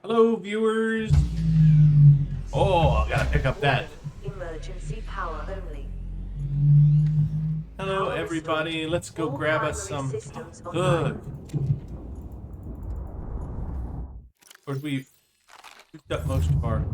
Hello, viewers. Oh, I gotta pick up that. Emergency power only. Hello, Power restored. everybody. Let's go All grab us primary some. systems Oh, online. good. Where'd we picked up most of our.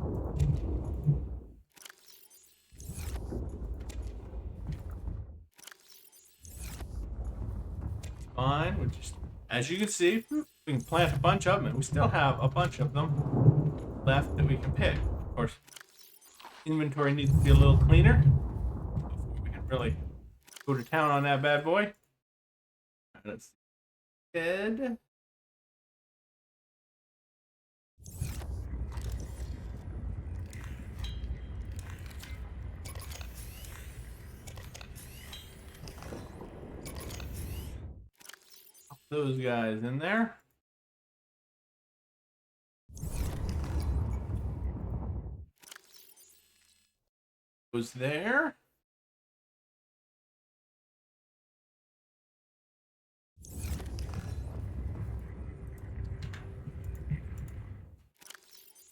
Fine. We're just, as you can see, we can plant a bunch of them, and we still have a bunch of them left that we can pick. Of course, inventory needs to be a little cleaner before we can really go to town on that bad boy. Let's see. Dead. Those guys in there. Was there.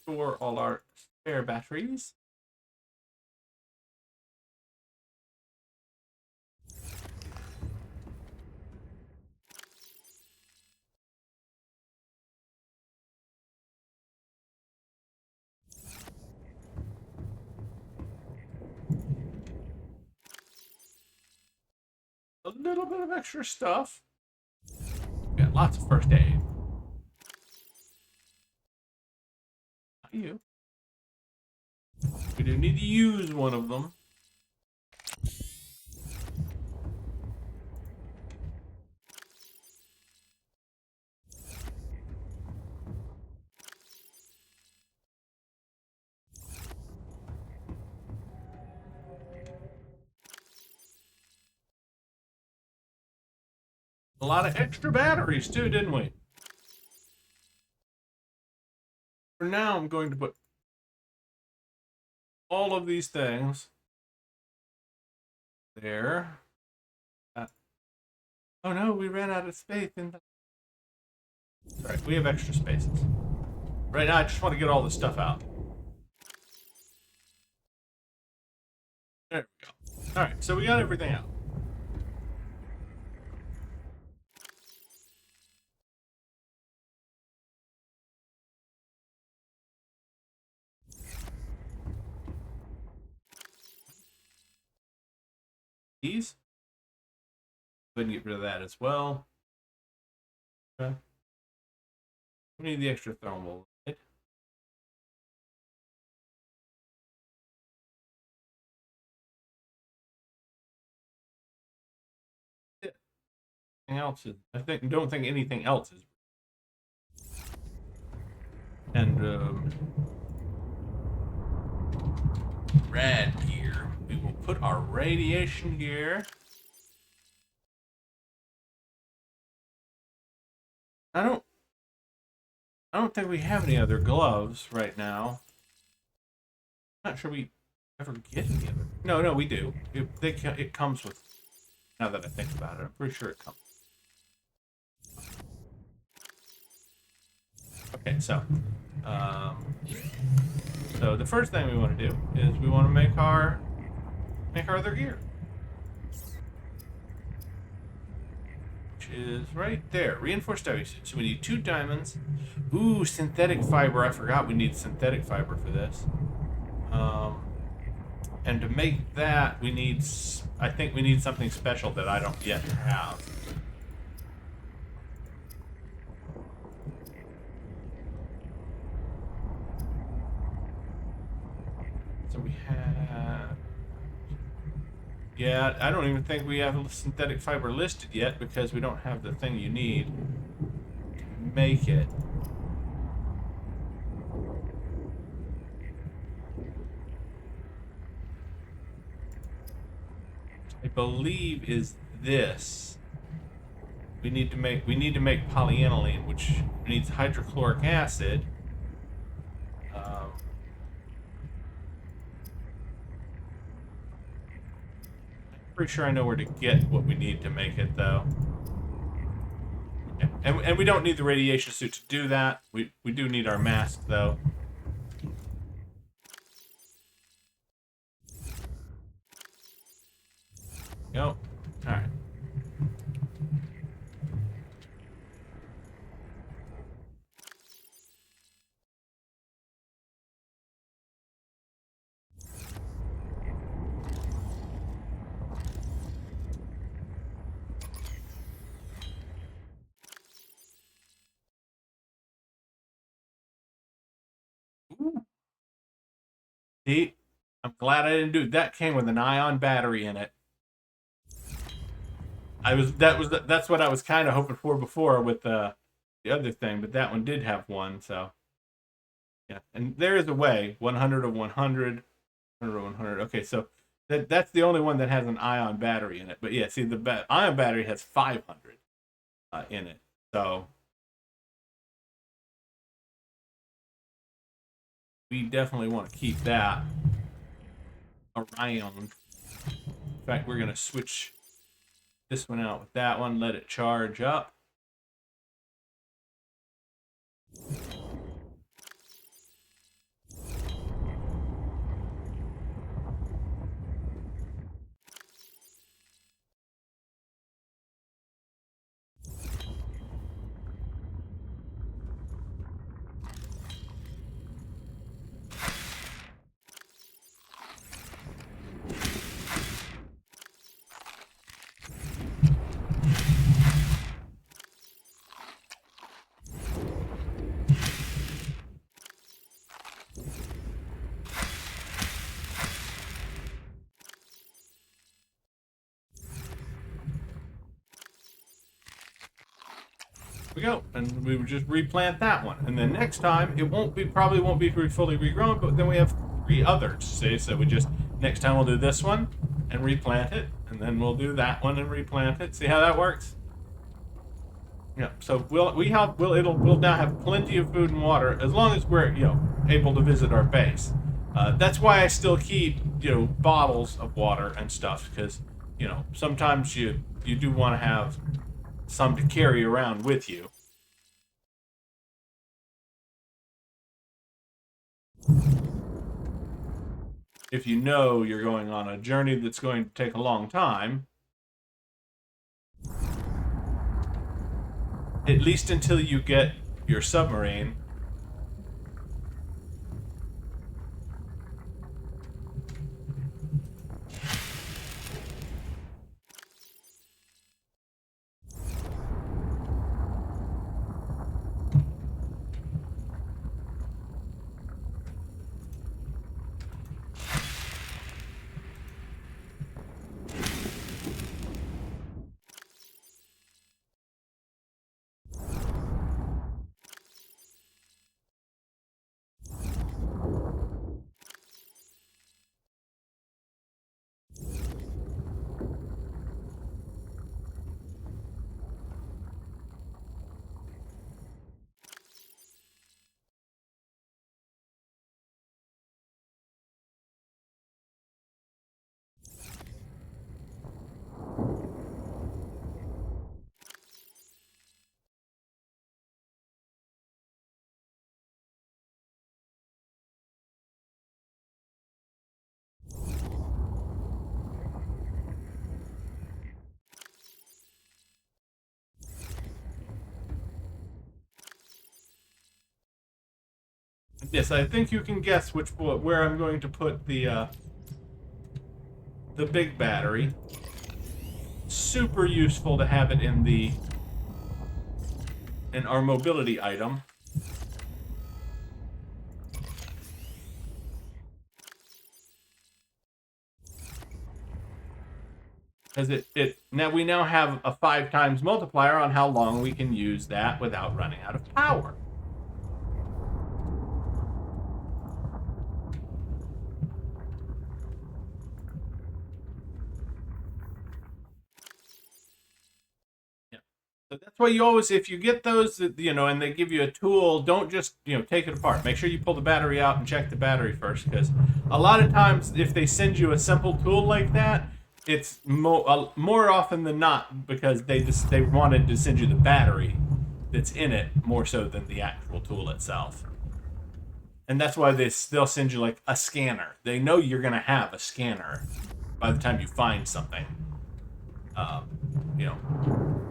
Store all our spare batteries. A little bit of extra stuff. We got lots of first aid. Not you. We do need to use one of them. A lot of extra batteries too, didn't we? For now, I'm going to put all of these things there. Oh no, we ran out of space in the. Sorry, we have extra spaces. Right now, I just want to get all this stuff out. There we go. All right, so we got everything out. These. Go ahead and get rid of that as well. Okay. We need the extra thermal. Right? Anything else is? Don't think anything else is. And rad gear. We will put our radiation gear. I don't think we have any other gloves right now. I'm not sure we ever get any other. No, we do. It comes with. Now that I think about it, I'm pretty sure it comes. Okay, so the first thing we want to do is we want to make our other gear, which is right there. Reinforced heavy suit. So we need 2 diamonds. Ooh, synthetic fiber. I forgot we need synthetic fiber for this. And to make that, I think we need something special that I don't yet have. So we have. Yeah, I don't even think we have synthetic fiber listed yet because we don't have the thing you need to make it. I believe is this. We need to make polyaniline, which needs hydrochloric acid. Pretty sure I know where to get what we need to make it, though. Okay. And we don't need the radiation suit to do that. We do need our mask, though. Go. Alright. Ooh. See? I'm glad I didn't do it. That came with an ion battery in it. That's what I was kind of hoping for before with the other thing, but that one did have one, so yeah. And there is a way 100 of 100, 100 of 100. Okay, so that's the only one that has an ion battery in it. But yeah, see the ion battery has 500 in it, so we definitely want to keep that around. In fact, we're gonna switch this one out with that one, let it charge up. We go, and we would just replant that one, and then next time it probably won't be fully regrown, but then we have 3 others. See, so we just next time we'll do this one and replant it, and then we'll do that one and replant it. See how that works? Yeah. So we'll now have plenty of food and water as long as we're able to visit our base. That's why I still keep bottles of water and stuff, because sometimes you do want to have some to carry around with you. If you know you're going on a journey that's going to take a long time, at least until you get your submarine. Yes, I think you can guess where I'm going to put the big battery. Super useful to have it in our mobility item. Because we now have a 5 times multiplier on how long we can use that without running out of power. So that's why you always, if you get those, and they give you a tool, don't just, take it apart. Make sure you pull the battery out and check the battery first, because a lot of times if they send you a simple tool like that, it's more often than not because they wanted to send you the battery that's in it more so than the actual tool itself. And that's why they'll send you like a scanner. They know you're gonna have a scanner by the time you find something. You know,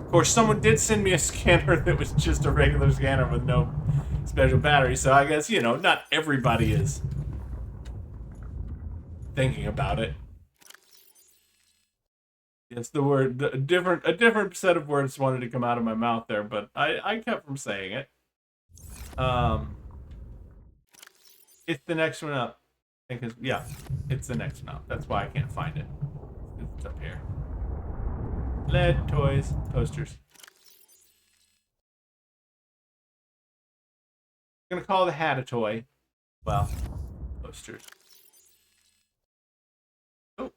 of course, someone did send me a scanner that was just a regular scanner with no special battery. So I guess not everybody is thinking about it. Yes, the word a different set of words wanted to come out of my mouth there, but I kept from saying it. It's the next one up. Because yeah, it's the next one up. That's why I can't find it. It's up here. Lead toys posters. I'm gonna call the hat a toy. Well, posters. Oh.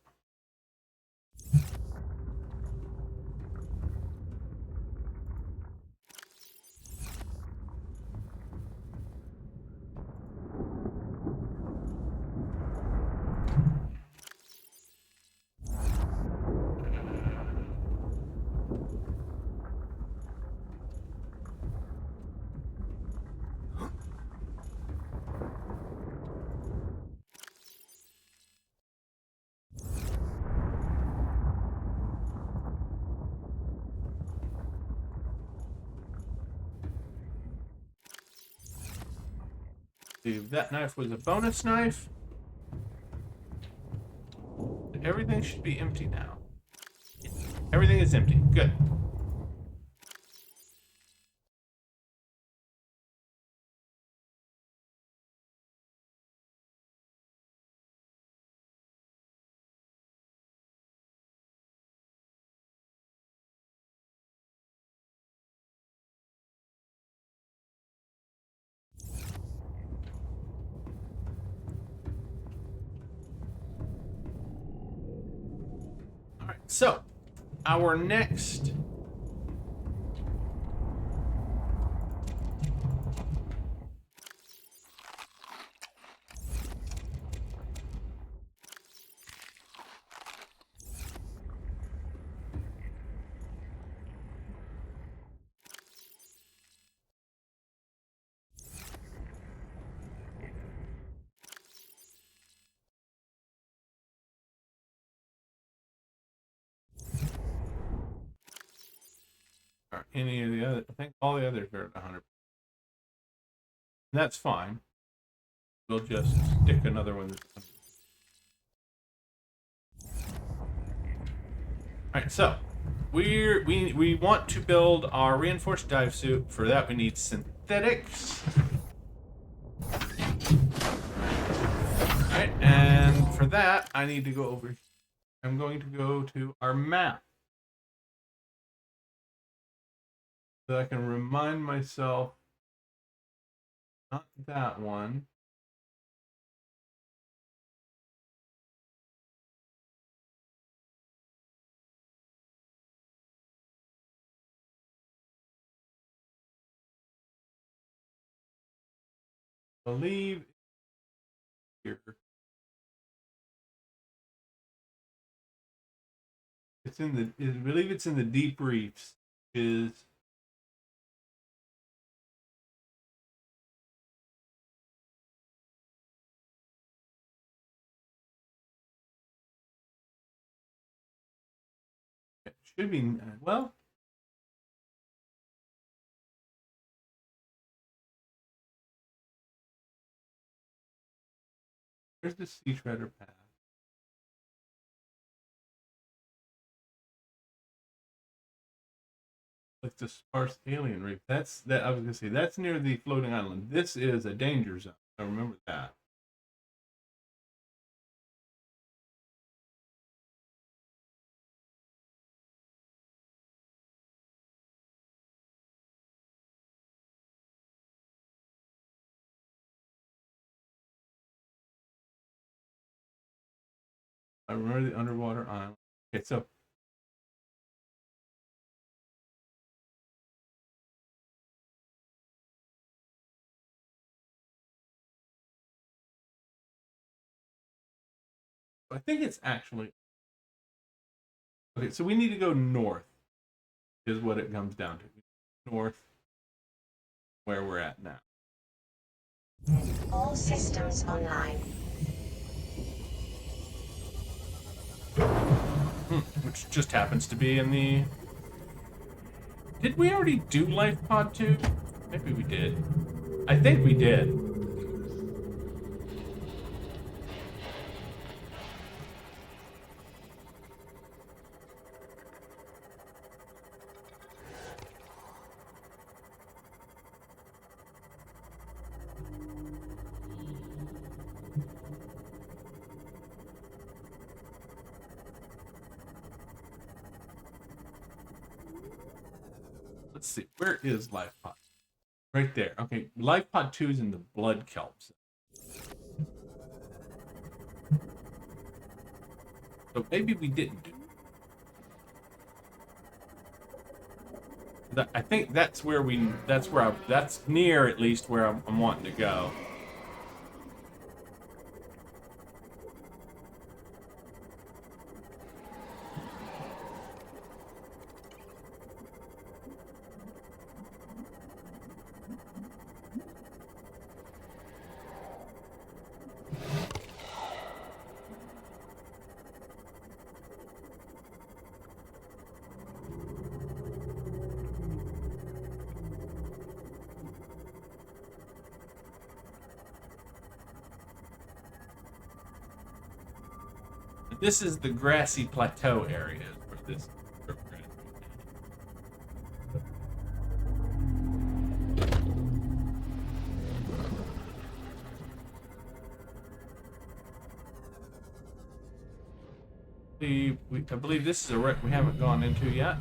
See, that knife was a bonus knife. Everything should be empty now. Everything is empty. Good. All right. So, our next or any of the other, I think all the others are at 100. That's fine. We'll just stick another one. All right, so we want to build our reinforced dive suit. For that, we need synthetics. All right, and for that, I need to go over. I'm going to go to our map so I can remind myself. Not that one. I believe here. It's in the. I believe it's in the deep reefs. Is it should be well. There's the sea shredder path. Like the sparse alien reef. That's that. I was gonna say that's near the floating island. This is a danger zone. I remember that. I remember the underwater island. Okay, so I think it's actually okay. So we need to go north, is what it comes down to. North. where we're at now. All systems online. Which just happens to be in the... Did we already do Life Pod 2? Maybe we did. I think we did. Let's see. Where is Life Pod? Right there. Okay, Life Pod 2 is in the blood kelps. So maybe we didn't do that. I think that's where that's near at least where I'm wanting to go. This is the grassy plateau area where this. I believe this is a wreck we haven't gone into yet.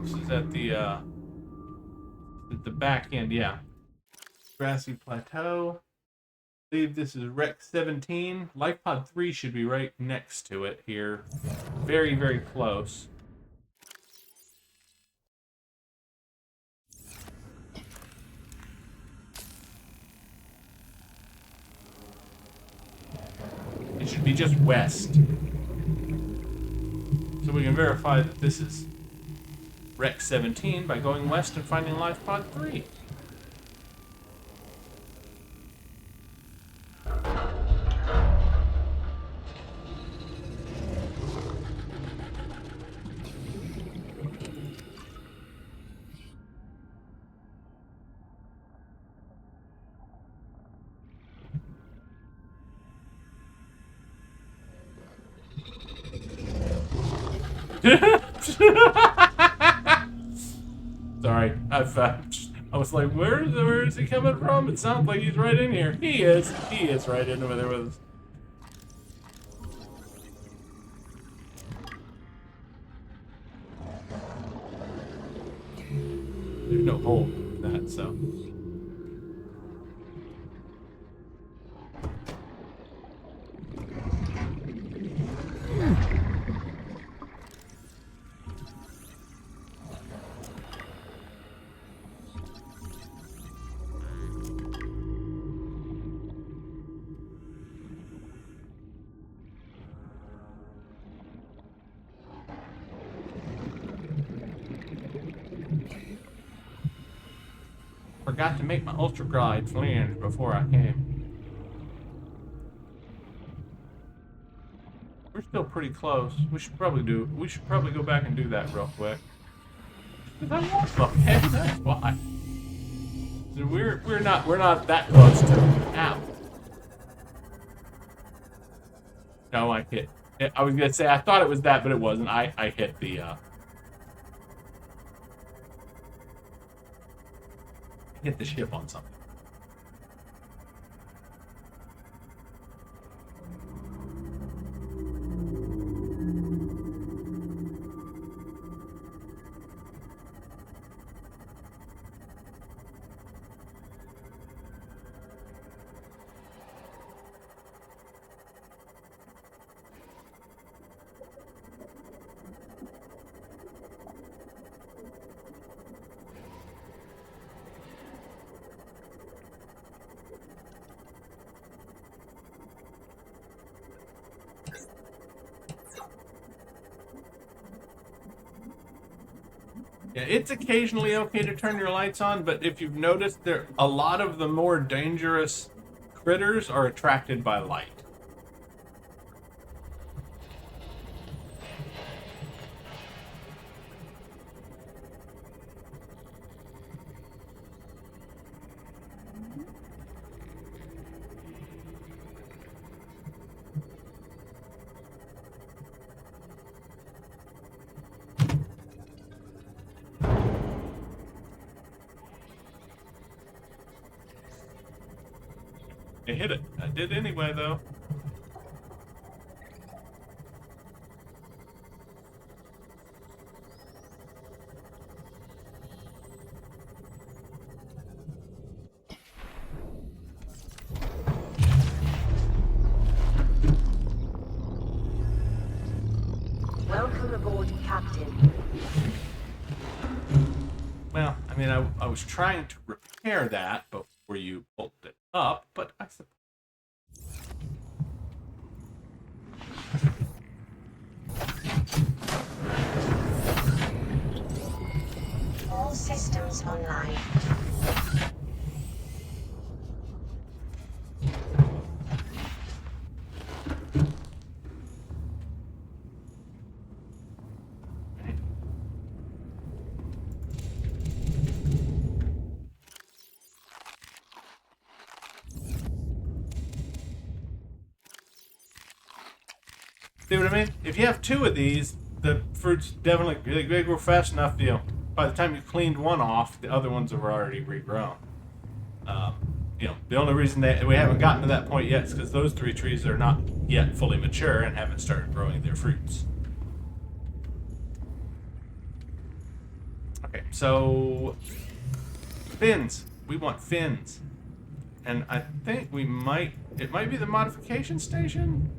This is at the back end, yeah. Grassy Plateau. I believe this is Rec 17. Life Pod 3 should be right next to it here. Very, very close. It should be just west. So we can verify that this is Rec 17 by going west and finding Life Pod 3. Sorry, I was like, where is he coming from? It sounds like he's right in here. He is right in over there with us. There's no hole in that, so. Forgot to make my ultra glide flange before I came. We're still pretty close. We should probably go back and do that real quick. Because I want the heck, that's why. So we're not that close to ow. No, I hit. I was gonna say I thought it was that, but it wasn't. I hit the hit the ship on something. Yeah, it's occasionally okay to turn your lights on, but if you've noticed, a lot of the more dangerous critters are attracted by light. I hit it. I did anyway, though. Welcome aboard, Captain. Well, I mean, I was trying to repair that before you pulled it up, but I suppose. All systems online. See what I mean? If you have two of these, the fruits definitely they grow fast enough. By the time you cleaned one off, the other ones have already regrown. The only reason that we haven't gotten to that point yet is because those 3 trees are not yet fully mature and haven't started growing their fruits. Okay, so fins. We want fins, and I think it might be the modification station.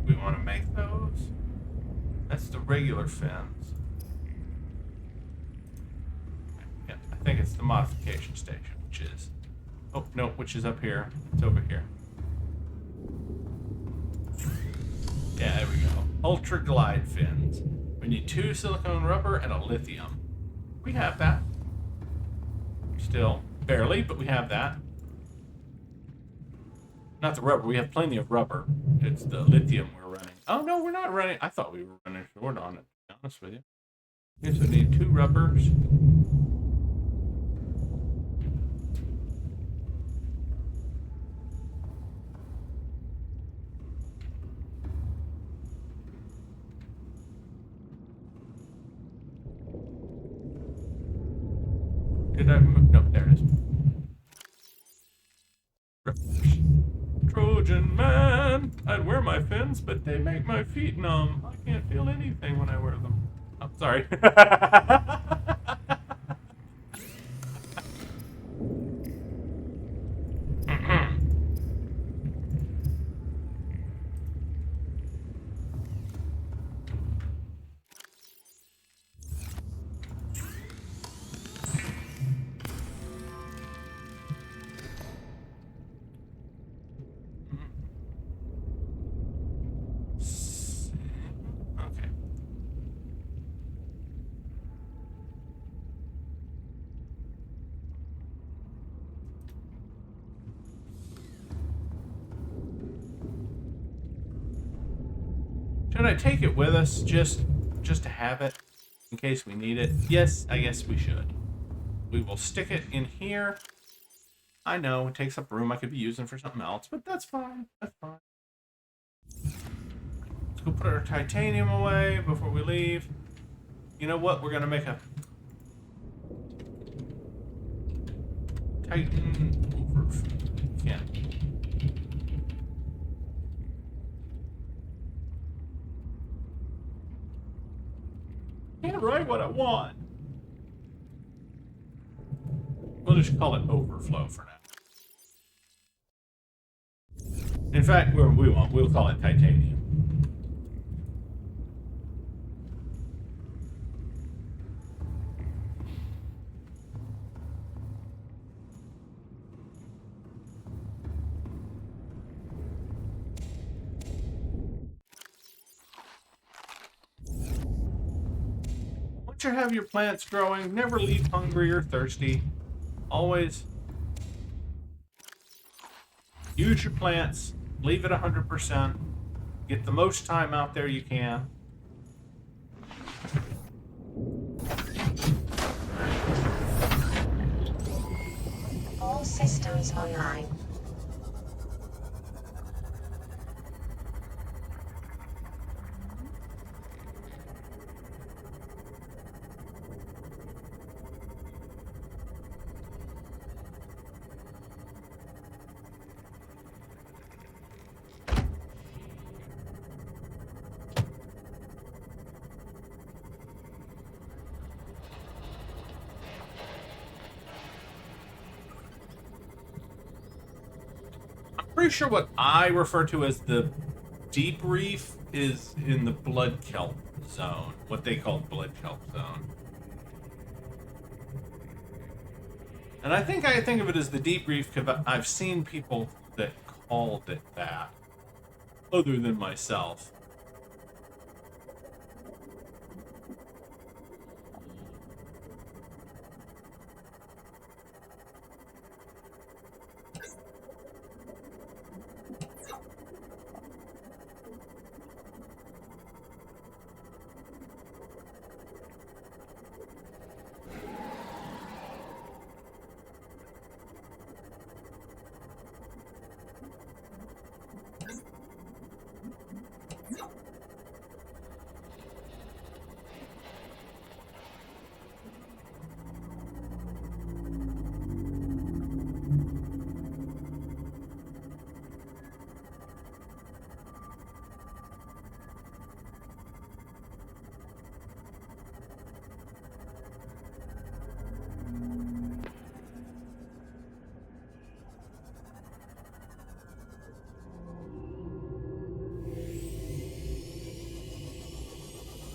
We want to make those. That's the regular fins. Yeah, I think it's the modification station, which is... Oh, no, which is up here. It's over here. Yeah, there we go. Ultra glide fins. We need 2 silicone rubber and a lithium. We have that. Still, barely, but we have that. Not the rubber. We have plenty of rubber. It's the lithium we're running. Oh, no, we're not running. I thought we were running short on it, to be honest with you. Okay, so we need 2 rubbers. Did I move? No, there it is. Trojan man! I'd wear my fins, but they make my feet numb. I can't feel anything when I wear them. Oh, sorry. Okay. Should I take it with us just to have it in case we need it? Yes, I guess we should. We will stick it in here. I know it takes up room I could be using for something else, but that's fine. That's fine. Let's go put our titanium away before we leave. You know what? We're gonna make a Titan over. Yeah. Can't write what I want. We'll just call it overflow for now. In fact, we'll call it titanium. once you have your plants growing, never leave hungry or thirsty. Always use your plants, leave it 100%, get the most time out there you can. All systems online. Pretty sure what I refer to as the deep reef is in the blood kelp zone, what they call blood kelp zone. And I think of it as the deep reef because I've seen people that called it that, other than myself.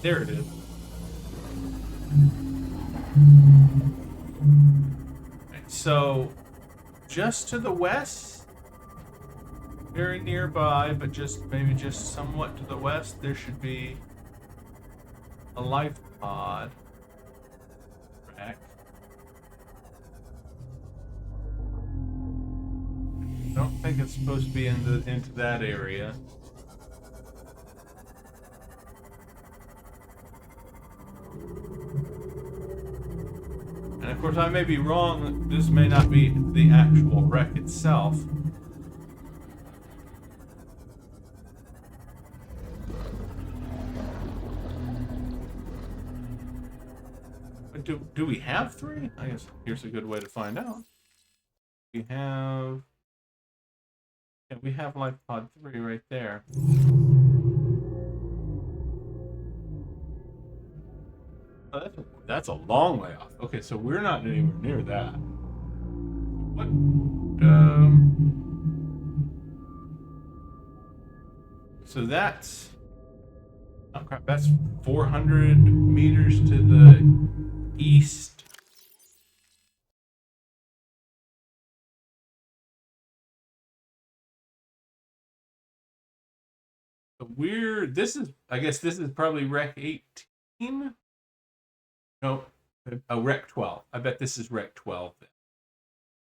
There it is. Right, so, just to the west, very nearby, but maybe just somewhat to the west, there should be a life pod wreck. I don't think it's supposed to be into that area. And of course, I may be wrong. This may not be the actual wreck itself. But do we have 3? I guess here's a good way to find out. We have life pod 3 right there. Oh, that's a long way off. Okay, so we're not anywhere near that. What? So that's... Oh crap, that's 400 meters to the east. So I guess this is probably Rec 18? No, Rec 12. I bet this is Rec 12 then.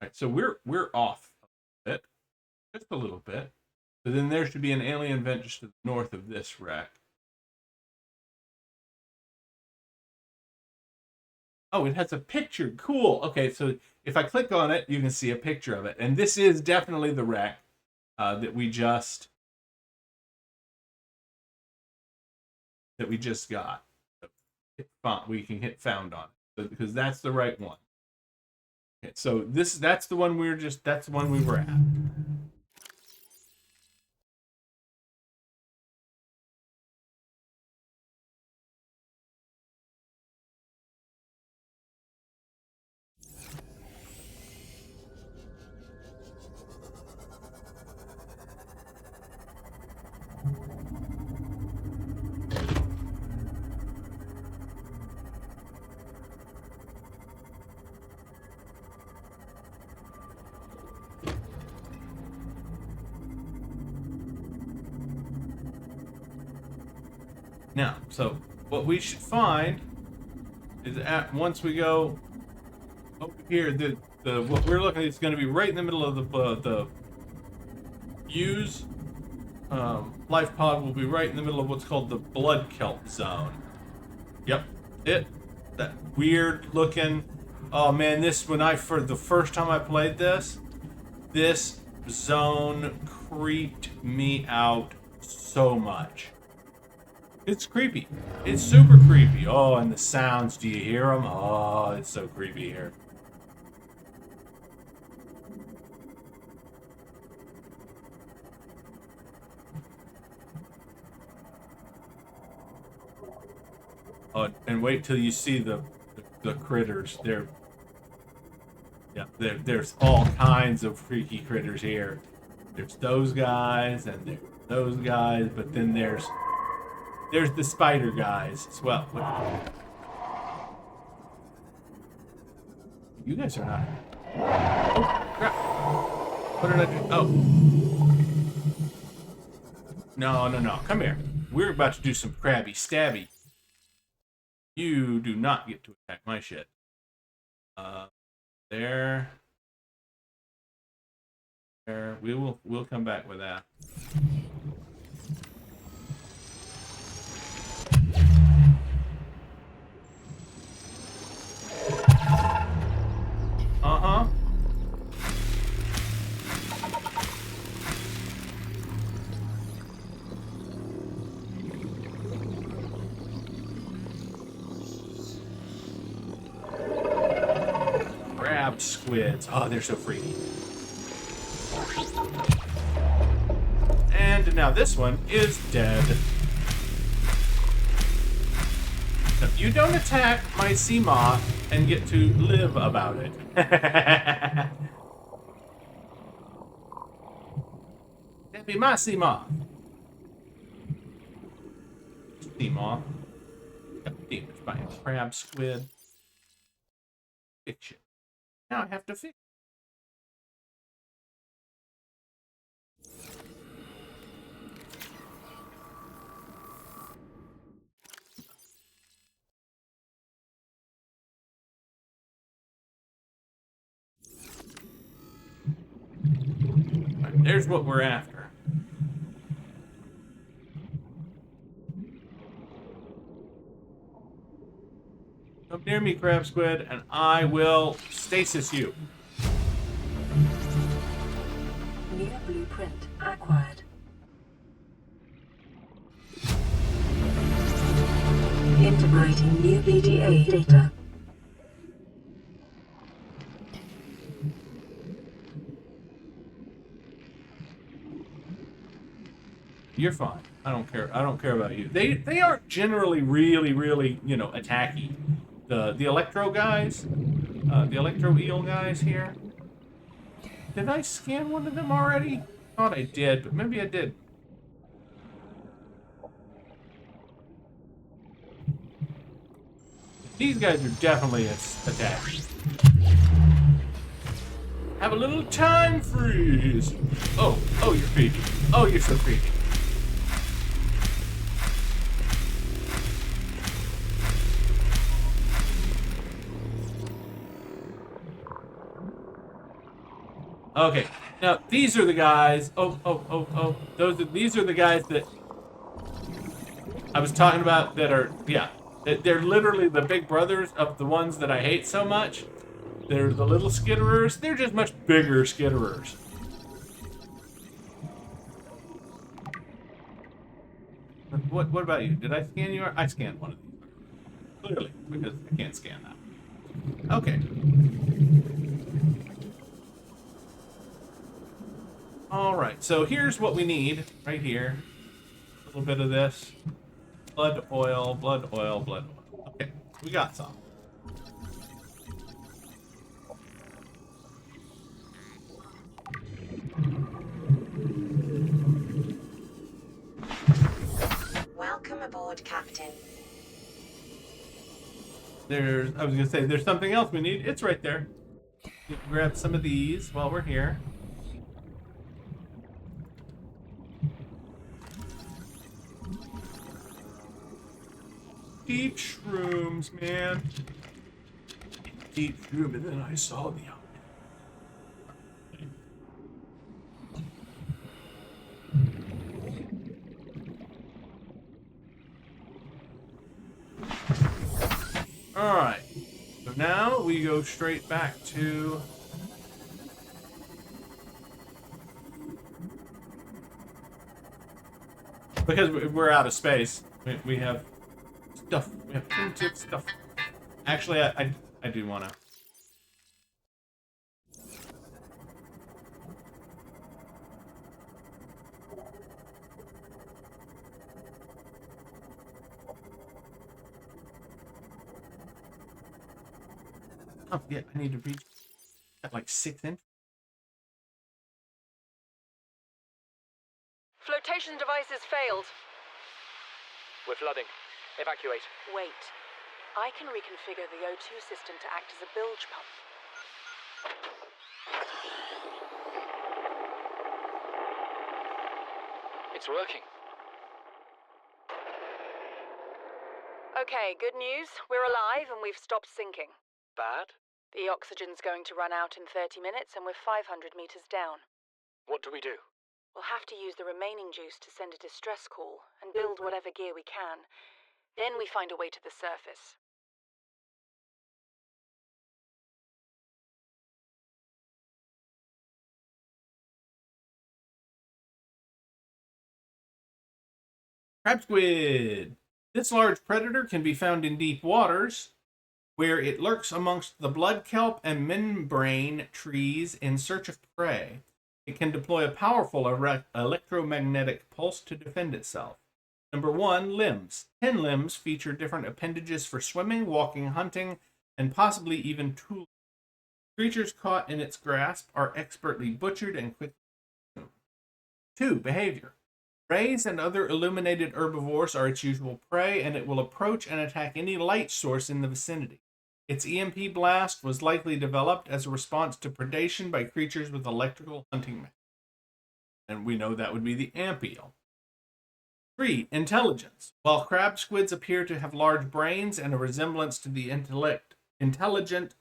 All right, so we're off a bit, just a little bit. So then there should be an alien vent just to the north of this wreck. Oh, it has a picture. Cool. Okay, so if I click on it, you can see a picture of it, and this is definitely the wreck that we just got. We can hit found on it because that's the right one. Okay, so that's the one that's the one we were at. Now, so what we should find is at once we go over here. The what we're looking at is going to be right in the middle of the use. Life pod will be right in the middle of what's called the blood kelp zone. Yep, that weird looking. Oh man, this for the first time I played this zone creeped me out so much. It's creepy. It's super creepy. Oh, and the sounds, do you hear them? Oh, it's so creepy here. Oh, and wait till you see the critters. There's all kinds of freaky critters here. There's those guys and there's those guys, but then there's the spider guys as well. You guys are not. Oh crap! What did I do? Oh. No. Come here. We're about to do some crabby stabby. You do not get to attack my shit. There. We'll come back with that. Uh-huh. Crab squids. Oh, they're so freaky. And now this one is dead. No, you don't attack my sea moth and get to live about it. That'd be my sea moth. Sea moth. Got damaged by a crab squid. Fiction. Now I have to fix. Right, there's what we're after. Come near me, crab squid, and I will stasis you. New blueprint acquired. Integrating new PDA data. You're fine. I don't care. I don't care about you. They aren't generally really attacky. The electro guys, the electro eel guys here. Did I scan one of them already? Thought I did, but maybe I did. These guys are definitely attacking. Have a little time freeze. Oh, you're creepy. Oh, you're so creepy. Okay, now these are the guys. These are the guys that I was talking about. That are they're literally the big brothers of the ones that I hate so much. They're the little skitterers. They're just much bigger skitterers. What about you? Did I scan you? I scanned one of these. Clearly, because I can't scan that. Okay. Alright, so here's what we need right here. A little bit of this. Blood oil, blood oil, blood oil. Okay, we got some. Welcome aboard, Captain. I was gonna say, there's something else we need. It's right there. You can grab some of these while we're here. Deep shrooms, man. Deep shroom, and then I saw the out. Alright. So now we go straight back to... Because we're out of space, we have stuff. We have primitive stuff. Actually, I do want to... Oh, yeah, I need to reach at like 6 inches. Flotation devices failed. We're flooding. Evacuate. Wait. I can reconfigure the O2 system to act as a bilge pump. It's working. Okay, good news. We're alive and we've stopped sinking. Bad? The oxygen's going to run out in 30 minutes and we're 500 meters down. What do we do? We'll have to use the remaining juice to send a distress call and build whatever gear we can. Then we find a way to the surface. Crab squid. This large predator can be found in deep waters, where it lurks amongst the blood kelp and membrane trees in search of prey. It can deploy a powerful electromagnetic pulse to defend itself. Number 1, limbs. 10 limbs feature different appendages for swimming, walking, hunting, and possibly even tooling. Creatures caught in its grasp are expertly butchered and quickly consumed. 2, behavior. Rays and other illuminated herbivores are its usual prey, and it will approach and attack any light source in the vicinity. Its EMP blast was likely developed as a response to predation by creatures with electrical hunting methods. And we know that would be the amp eel. 3. Intelligence. While crab squids appear to have large brains and a resemblance to the intelligent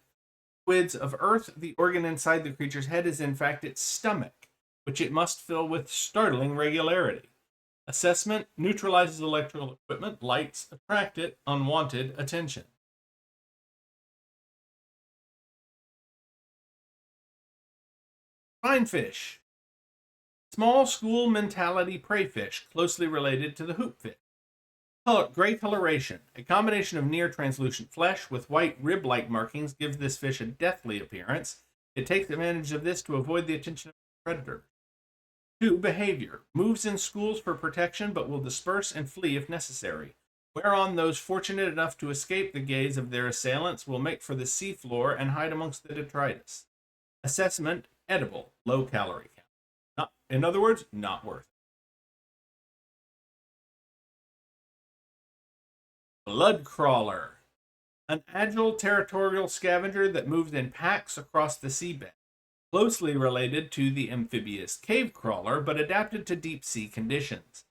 squids of Earth, the organ inside the creature's head is in fact its stomach, which it must fill with startling regularity. Assessment neutralizes electrical equipment. Lights attract it unwanted attention. Fine fish. Small school mentality prey fish, closely related to the hoopfish. Gray coloration. A combination of near translucent flesh with white rib-like markings gives this fish a deathly appearance. It takes advantage of this to avoid the attention of predators. 2. Behavior. Moves in schools for protection, but will disperse and flee if necessary. Whereon those fortunate enough to escape the gaze of their assailants will make for the seafloor and hide amongst the detritus. Assessment, edible, low calorie count. In other words, not worth it. Blood crawler. An agile territorial scavenger that moves in packs across the seabed. Closely related to the amphibious cave crawler, but adapted to deep sea conditions.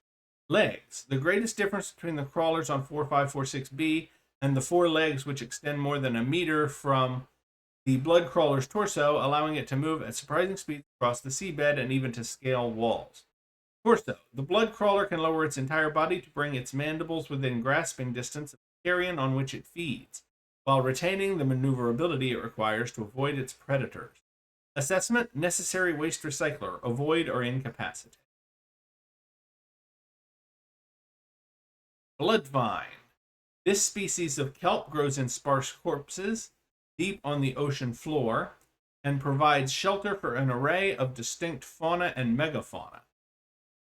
Legs. The greatest difference between the crawlers on 4546b and the 4 legs which extend more than a meter from the blood crawler's torso, allowing it to move at surprising speeds across the seabed and even to scale walls. Torso. The blood crawler can lower its entire body to bring its mandibles within grasping distance of the carrion on which it feeds, while retaining the maneuverability it requires to avoid its predators. Assessment, necessary waste recycler, avoid or incapacitate. Blood vine. This species of kelp grows in sparse corpses deep on the ocean floor and provides shelter for an array of distinct fauna and megafauna.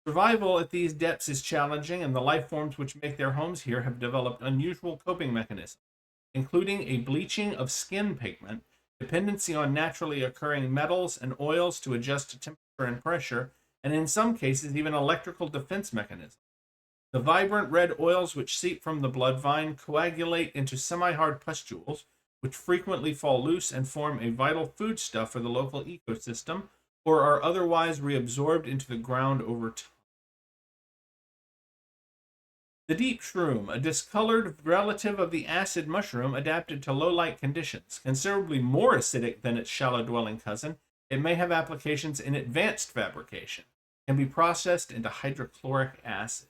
Survival at these depths is challenging, and the life forms which make their homes here have developed unusual coping mechanisms, including a bleaching of skin pigment, dependency on naturally occurring metals and oils to adjust to temperature and pressure, and in some cases even electrical defense mechanisms. The vibrant red oils which seep from the blood vine coagulate into semi-hard pustules, which frequently fall loose and form a vital foodstuff for the local ecosystem, or are otherwise reabsorbed into the ground over time. The deep shroom, a discolored relative of the acid mushroom adapted to low light conditions. Considerably more acidic than its shallow dwelling cousin, it may have applications in advanced fabrication. Can be processed into hydrochloric acid.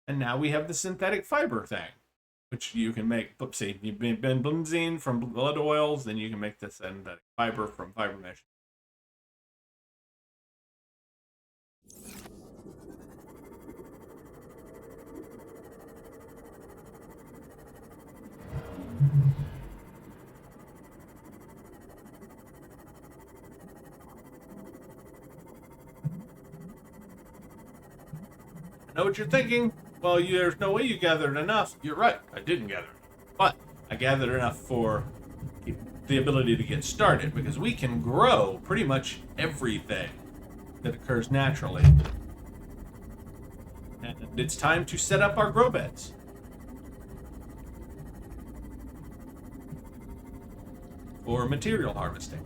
And now we have the synthetic fiber thing, which you can make. See, you've been benzene from blood oils, then you can make the synthetic fiber from fiber mesh. I know what you're thinking. Well, there's no way you gathered enough. You're right, I didn't gather enough. But I gathered enough for the ability to get started, because we can grow pretty much everything that occurs naturally. And it's time to set up our grow beds. For material harvesting.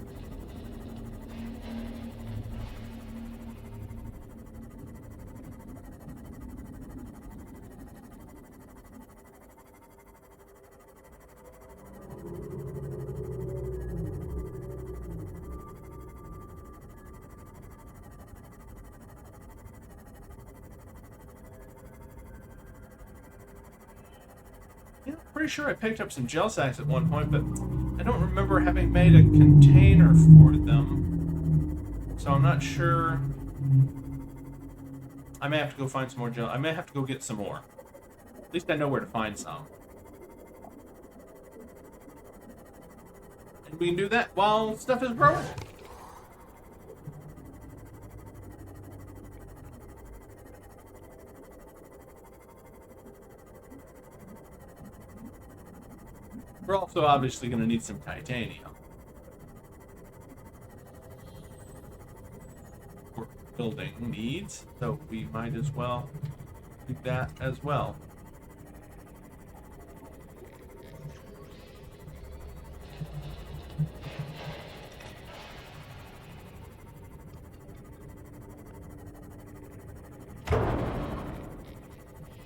Pretty sure I picked up some gel sacks at one point, but I don't remember having made a container for them. So I'm not sure. I may have to go find some more gel. I may have to go get some more. At least I know where to find some. And we can do that while stuff is growing. We're also obviously going to need some titanium for building needs, so we might as well do that as well.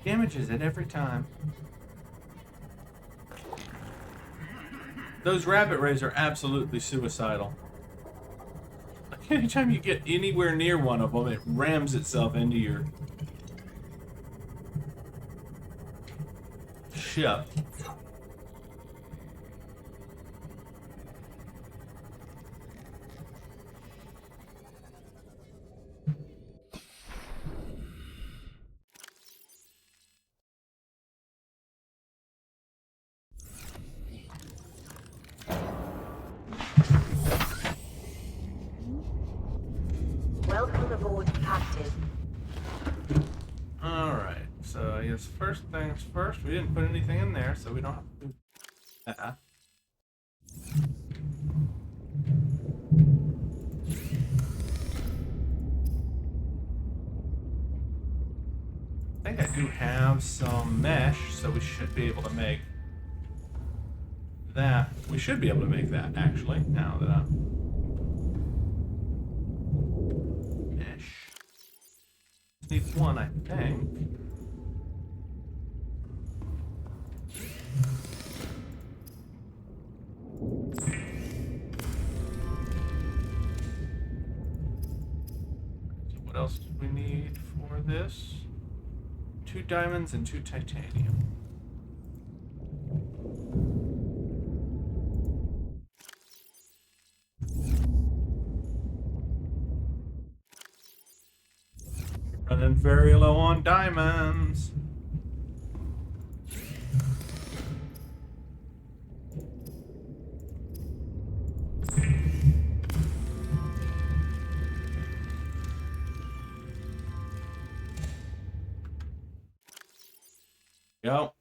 Damages it every time. Those rabbit rays are absolutely suicidal. Like anytime you get anywhere near one of them, it rams itself into your ship. Welcome aboard, Captain. Alright, so I guess first things first, we didn't put anything in there, so we don't have to do that. I think I do have some mesh, so we should be able to make that. We should be able to make that, actually, now that I'm... Mesh. Needs one, I think. So what else do we need for this? 2 diamonds and 2 titanium. Running very low on diamonds. Go.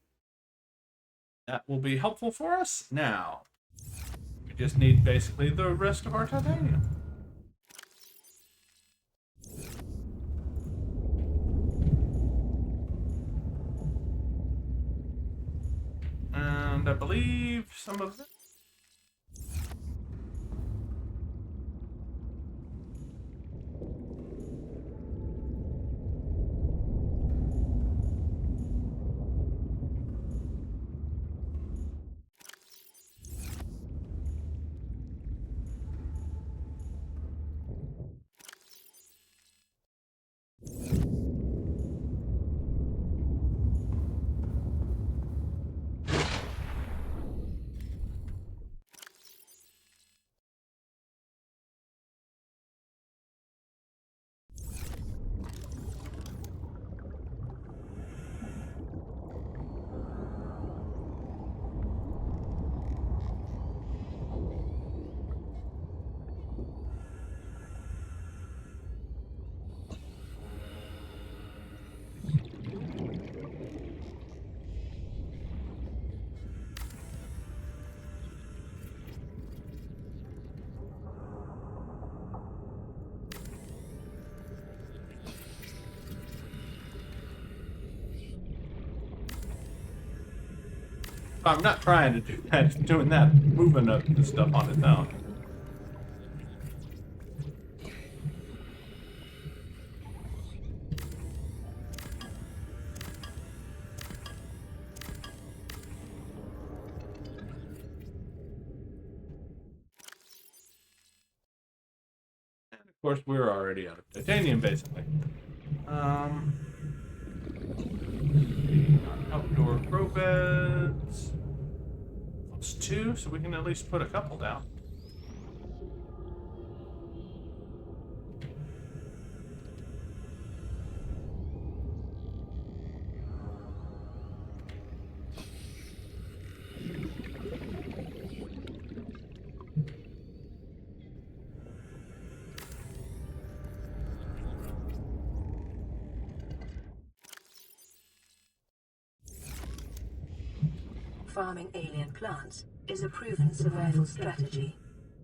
That will be helpful for us. Now, we just need basically the rest of our titanium. And I believe some of it. I'm not trying to do that. It's doing that, moving up the stuff on its own. And of course, we're already out of titanium, basically. Outdoor grow beds. Plus 2, so we can at least put a couple down. Farming alien plants is a proven survival strategy.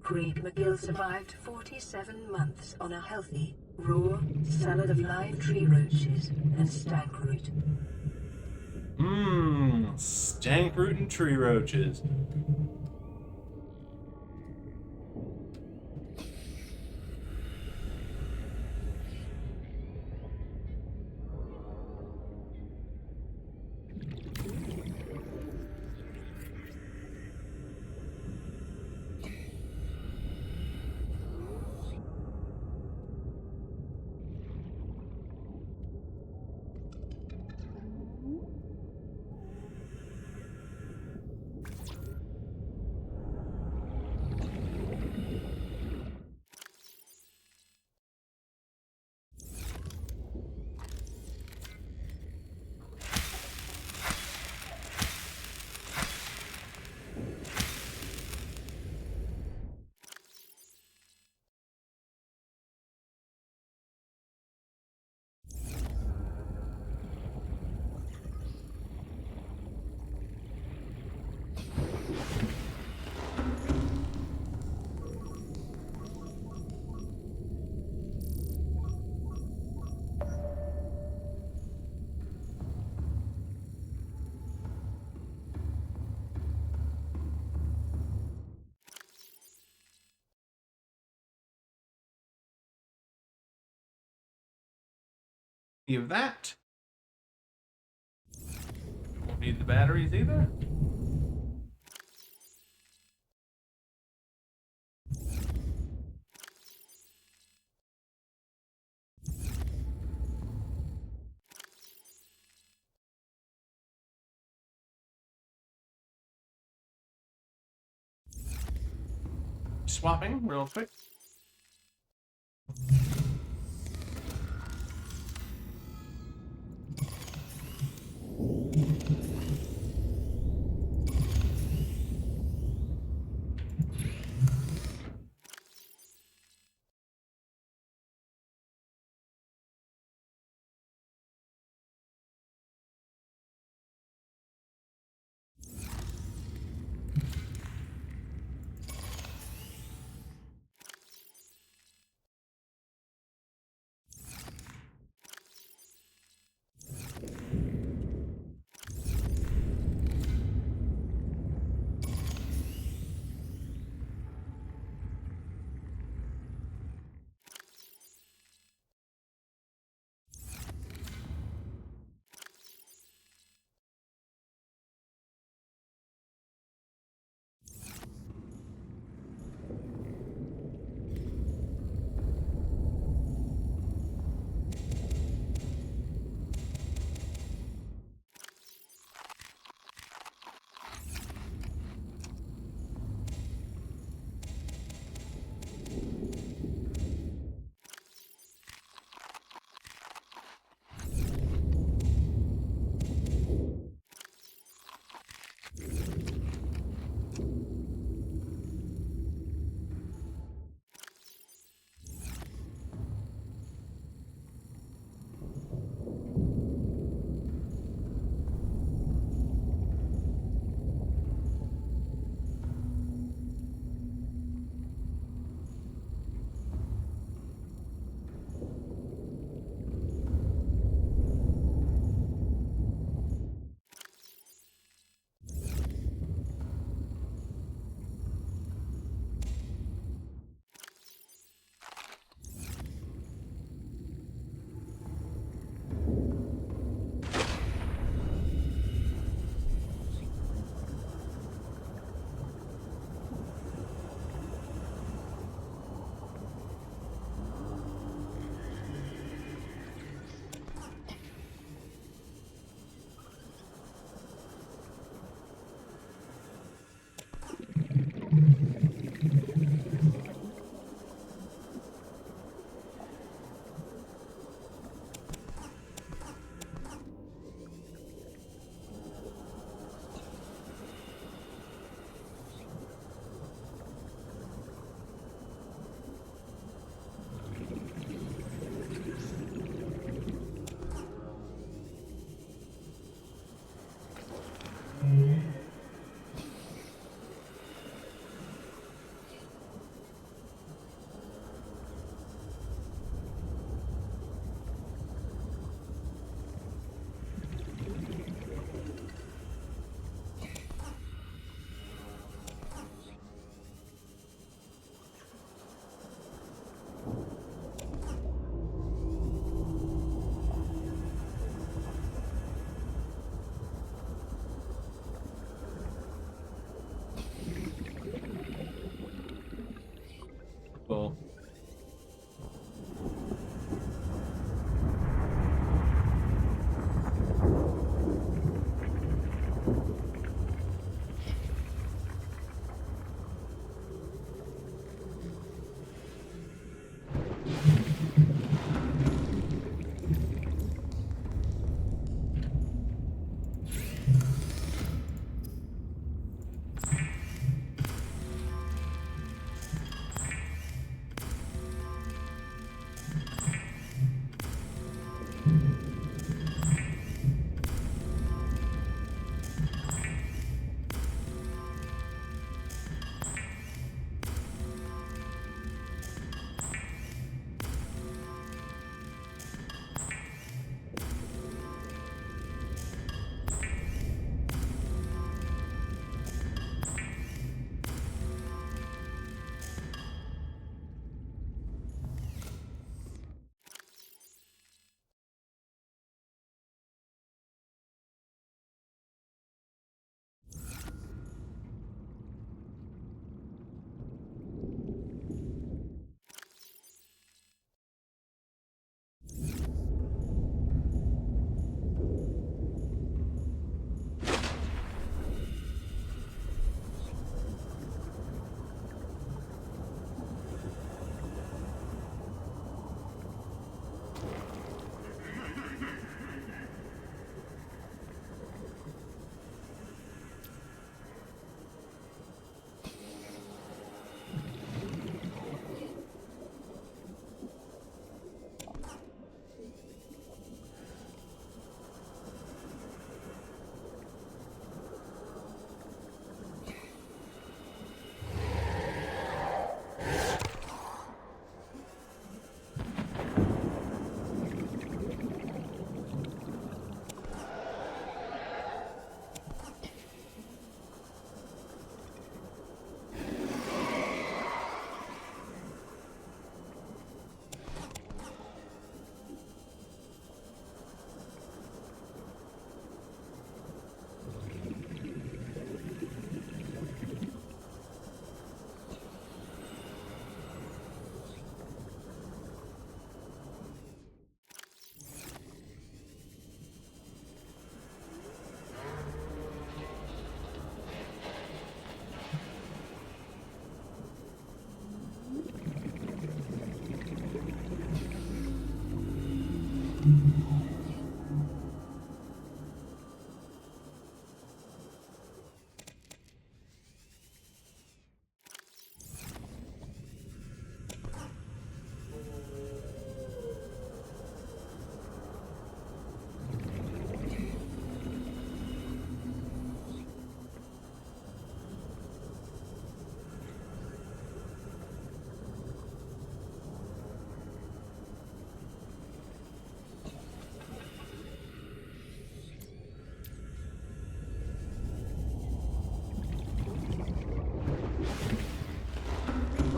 Craig McGill survived 47 months on a healthy, raw salad of live tree roaches and stank root. Stank root and tree roaches. Any of that. Won't need the batteries either. Swapping real quick.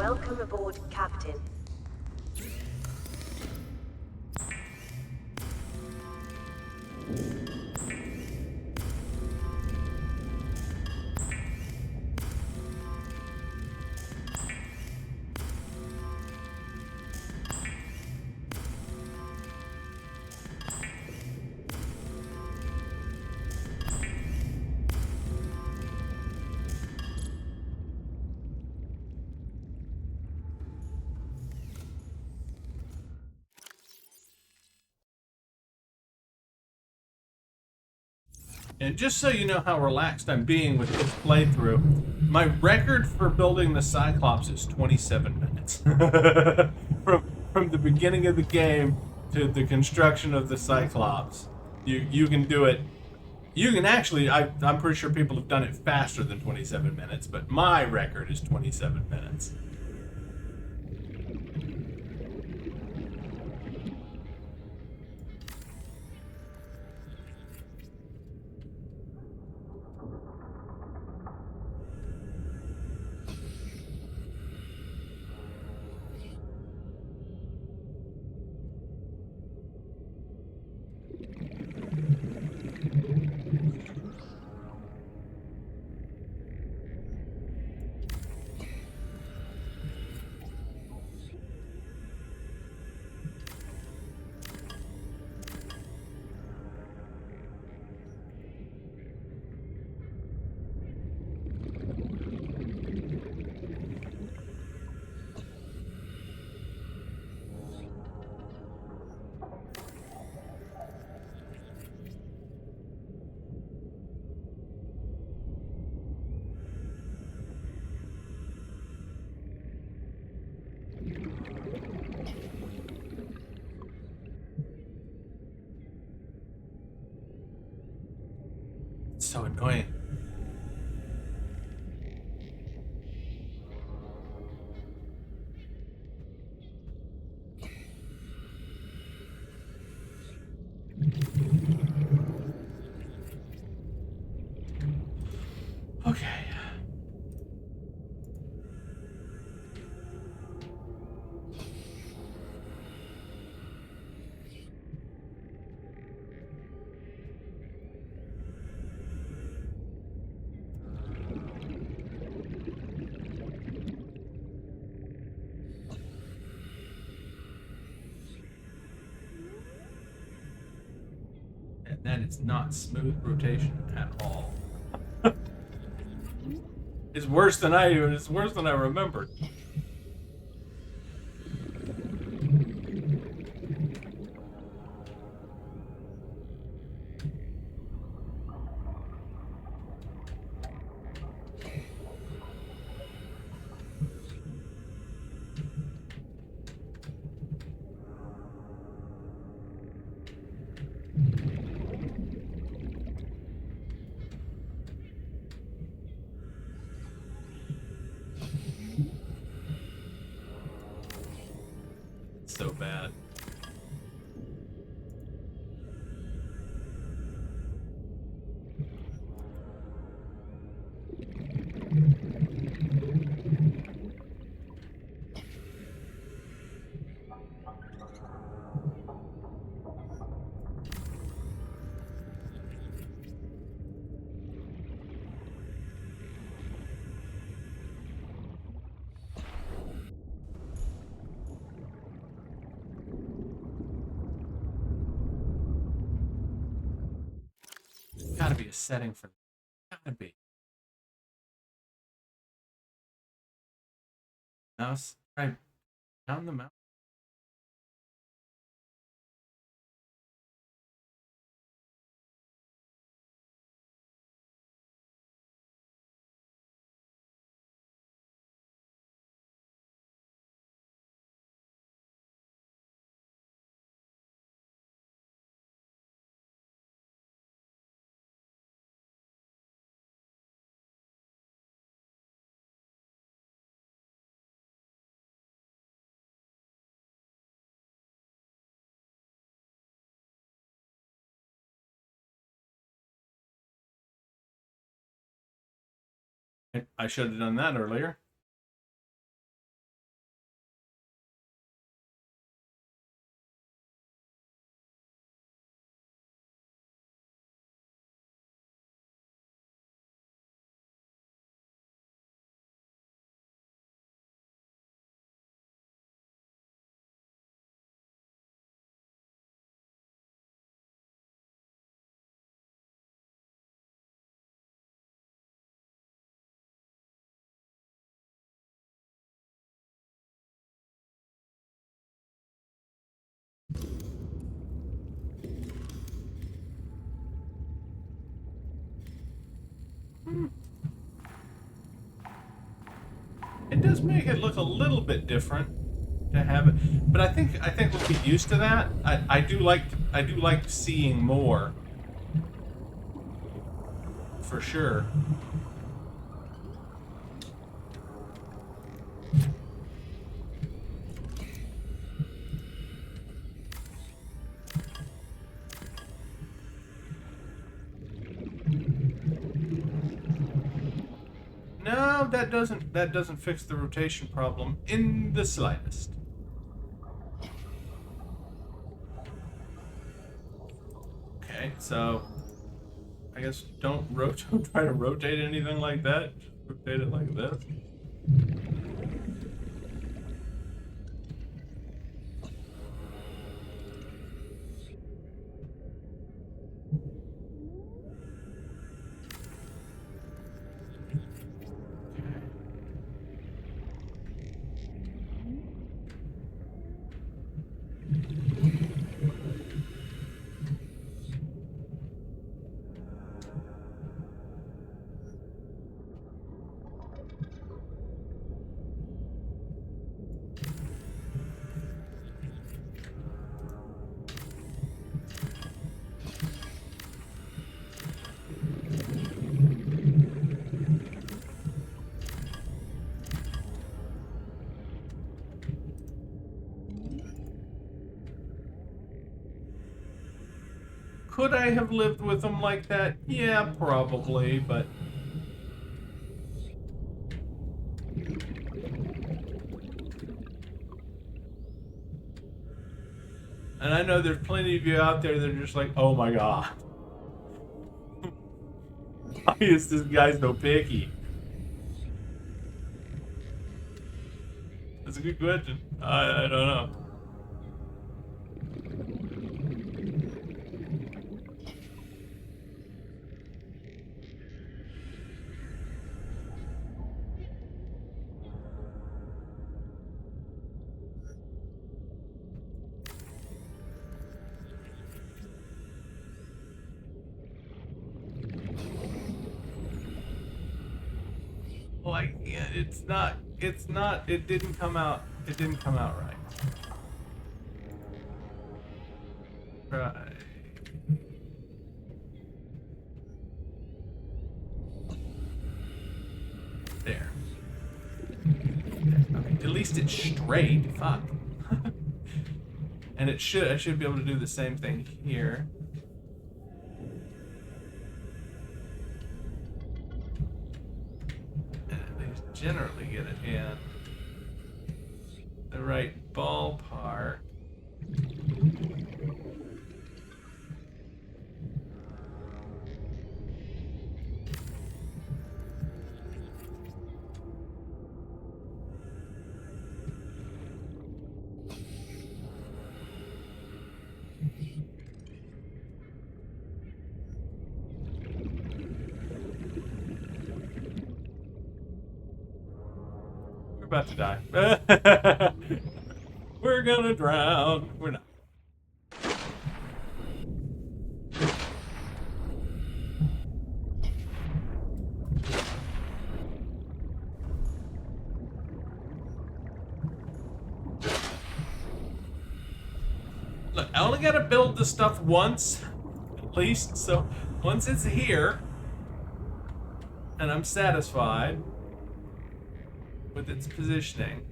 Welcome aboard, Captain. And just so you know how relaxed I'm being with this playthrough, my record for building the Cyclops is 27 minutes. from the beginning of the game to the construction of the Cyclops. You can do it. You can actually, I'm pretty sure people have done it faster than 27 minutes, but my record is 27 minutes. It's so annoying. Okay. And that is not smooth rotation at all. It's worse than I remembered. So bad. Gotta be a setting for that. Gotta be. Mouse right down the mouse. I should have done that earlier. It does make it look a little bit different to have it, but I think we'll get used to that. I do like seeing more, for sure. No, that doesn't fix the rotation problem in the slightest. Okay, so I guess don't try to rotate anything like that. Just rotate it like this. Could I have lived with them like that? Yeah, probably, but... And I know there's plenty of you out there that are just like, oh my god. Why is this guy so picky? That's a good question. I don't know. Like, yeah, it didn't come out right. Right. There. Okay, at least it's straight. Fuck. And I should be able to do the same thing here. Generally get it in the right ballpark. We're about to die. We're gonna drown. We're not. Look, I only gotta build the stuff once, at least, so once it's here, and I'm satisfied with its positioning.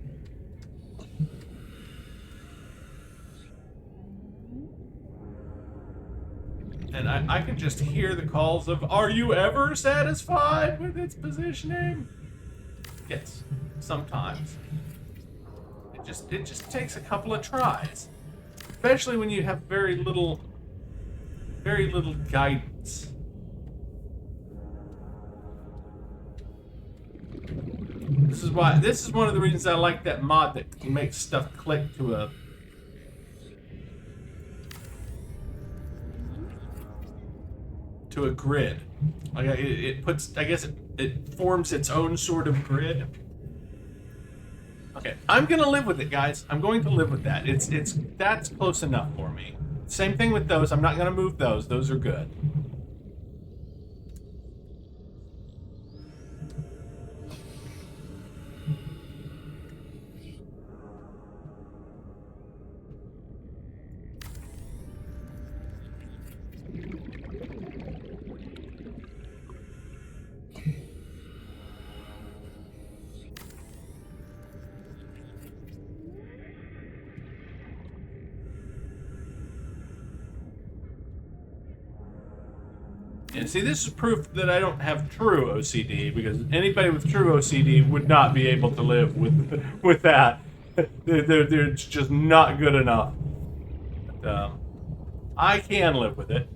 And I can just hear the calls of, are you ever satisfied with its positioning? Yes, sometimes. It just takes a couple of tries. Especially when you have very little guidance. This is one of the reasons I like that mod that makes stuff click to a grid. Like it puts, I guess it forms its own sort of grid. Okay, I'm gonna live with it, guys. I'm going to live with that. That's close enough for me. Same thing with those. I'm not gonna move those. Those are good. And see, this is proof that I don't have true OCD, because anybody with true OCD would not be able to live with that. They're just not good enough. But, I can live with it.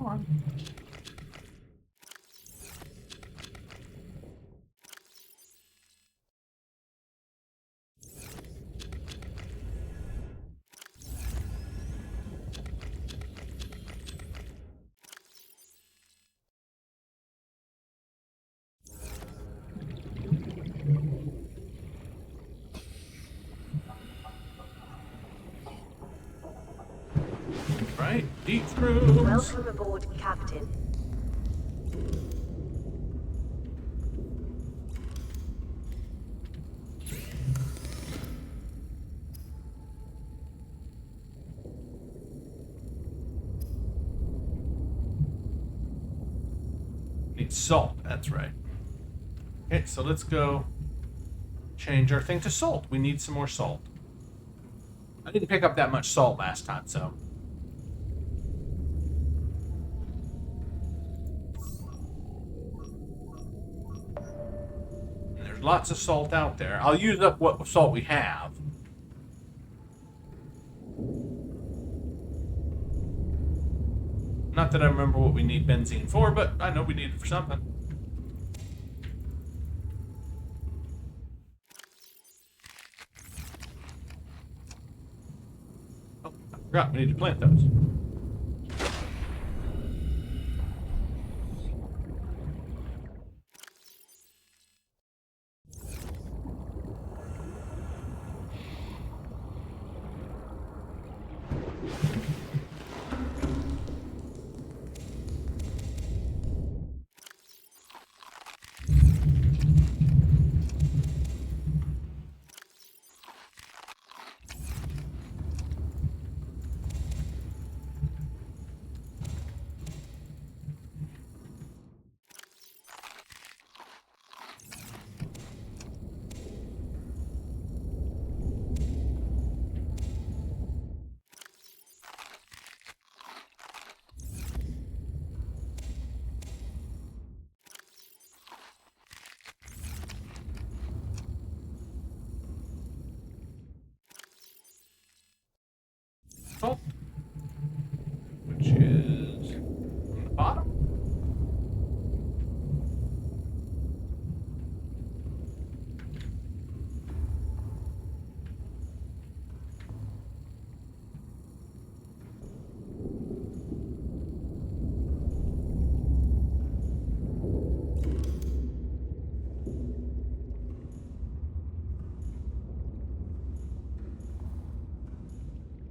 Come on. Right, deep rooms. Welcome aboard, Captain. Need salt, that's right. Okay, so let's go change our thing to salt. We need some more salt. I didn't pick up that much salt last time, so. And there's lots of salt out there. I'll use up what salt we have. Not that I remember what we need benzene for, but I know we need it for something. Oh, I forgot. We need to plant those. Salt, which is on the bottom.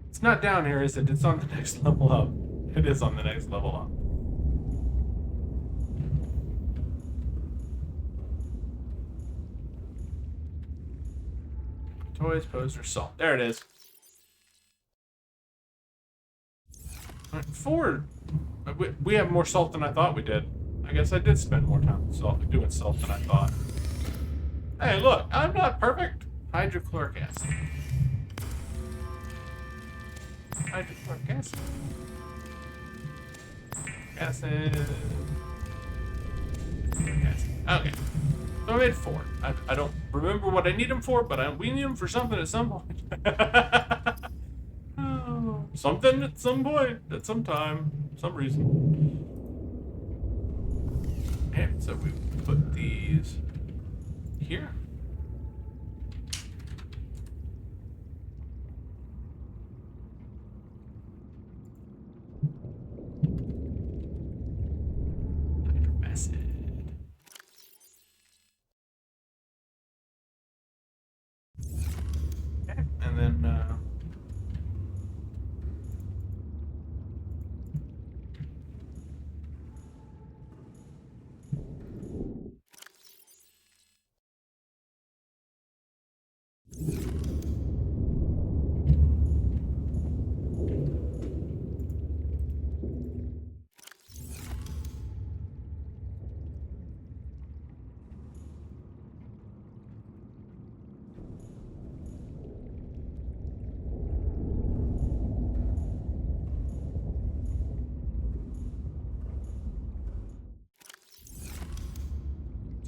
It's not down here, is it? It's on the next level up. It is on the next level up. Toys, posters, salt. There it is. All right, 4. We have more salt than I thought we did. I guess I did spend more time doing salt than I thought. Hey, look, I'm not perfect. Hydrochloric acid. Hydrochloric acid. Acid. Okay. So I made 4. I don't remember what I need them for, but we need them for something at some point. Oh, something at some point, at some time, some reason. Okay, so we put these here. Acid. Okay, and then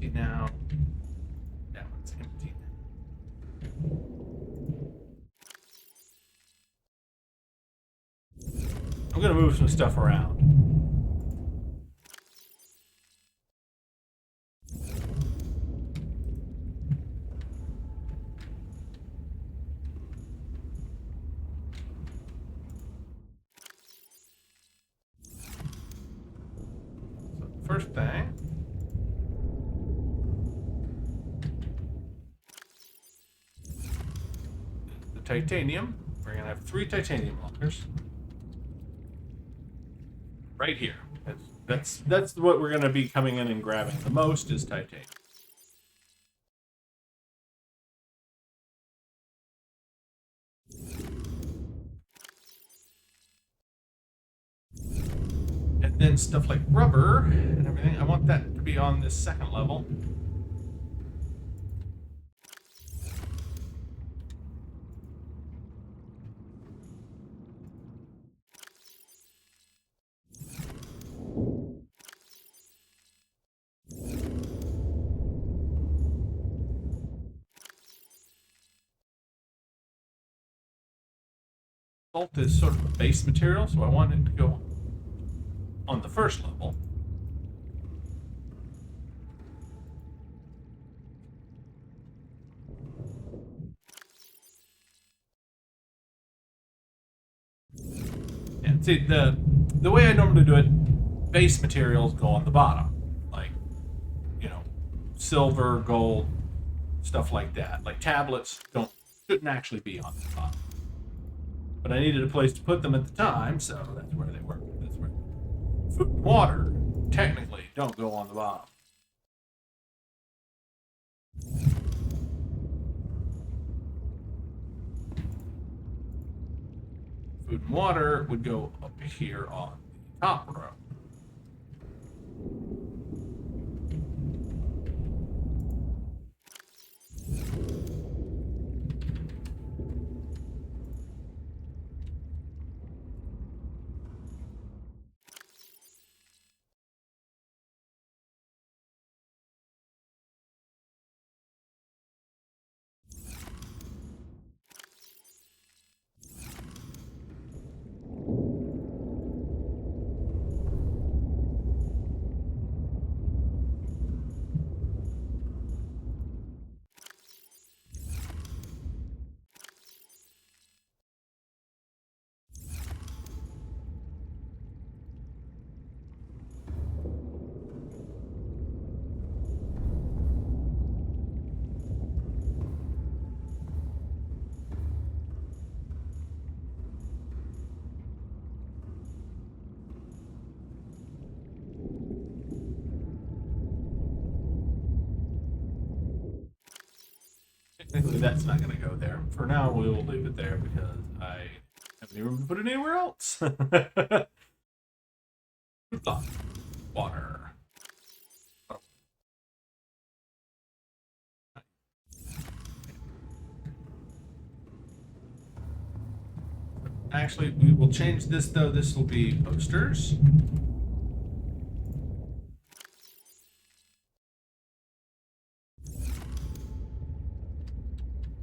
empty now. That one's empty. I'm gonna move some stuff around. So the first thing. The titanium. We're gonna have 3 titanium lockers. Right here. That's what we're gonna be coming in and grabbing the most is titanium. And then stuff like rubber and everything, I want that to be on this second level. Salt is sort of a base material, so I want it to go on the first level. And see, the way I normally do it, base materials go on the bottom. Like, you know, silver, gold, stuff like that. Like tablets shouldn't actually be on the bottom. But I needed a place to put them at the time, so that's where they were. That's where food and water technically don't go on the bottom. Food and water would go up here on the top row. Technically, that's not going to go there. For now, we will leave it there because I have any room to put it anywhere else. Water. Actually, we will change this though. This will be posters.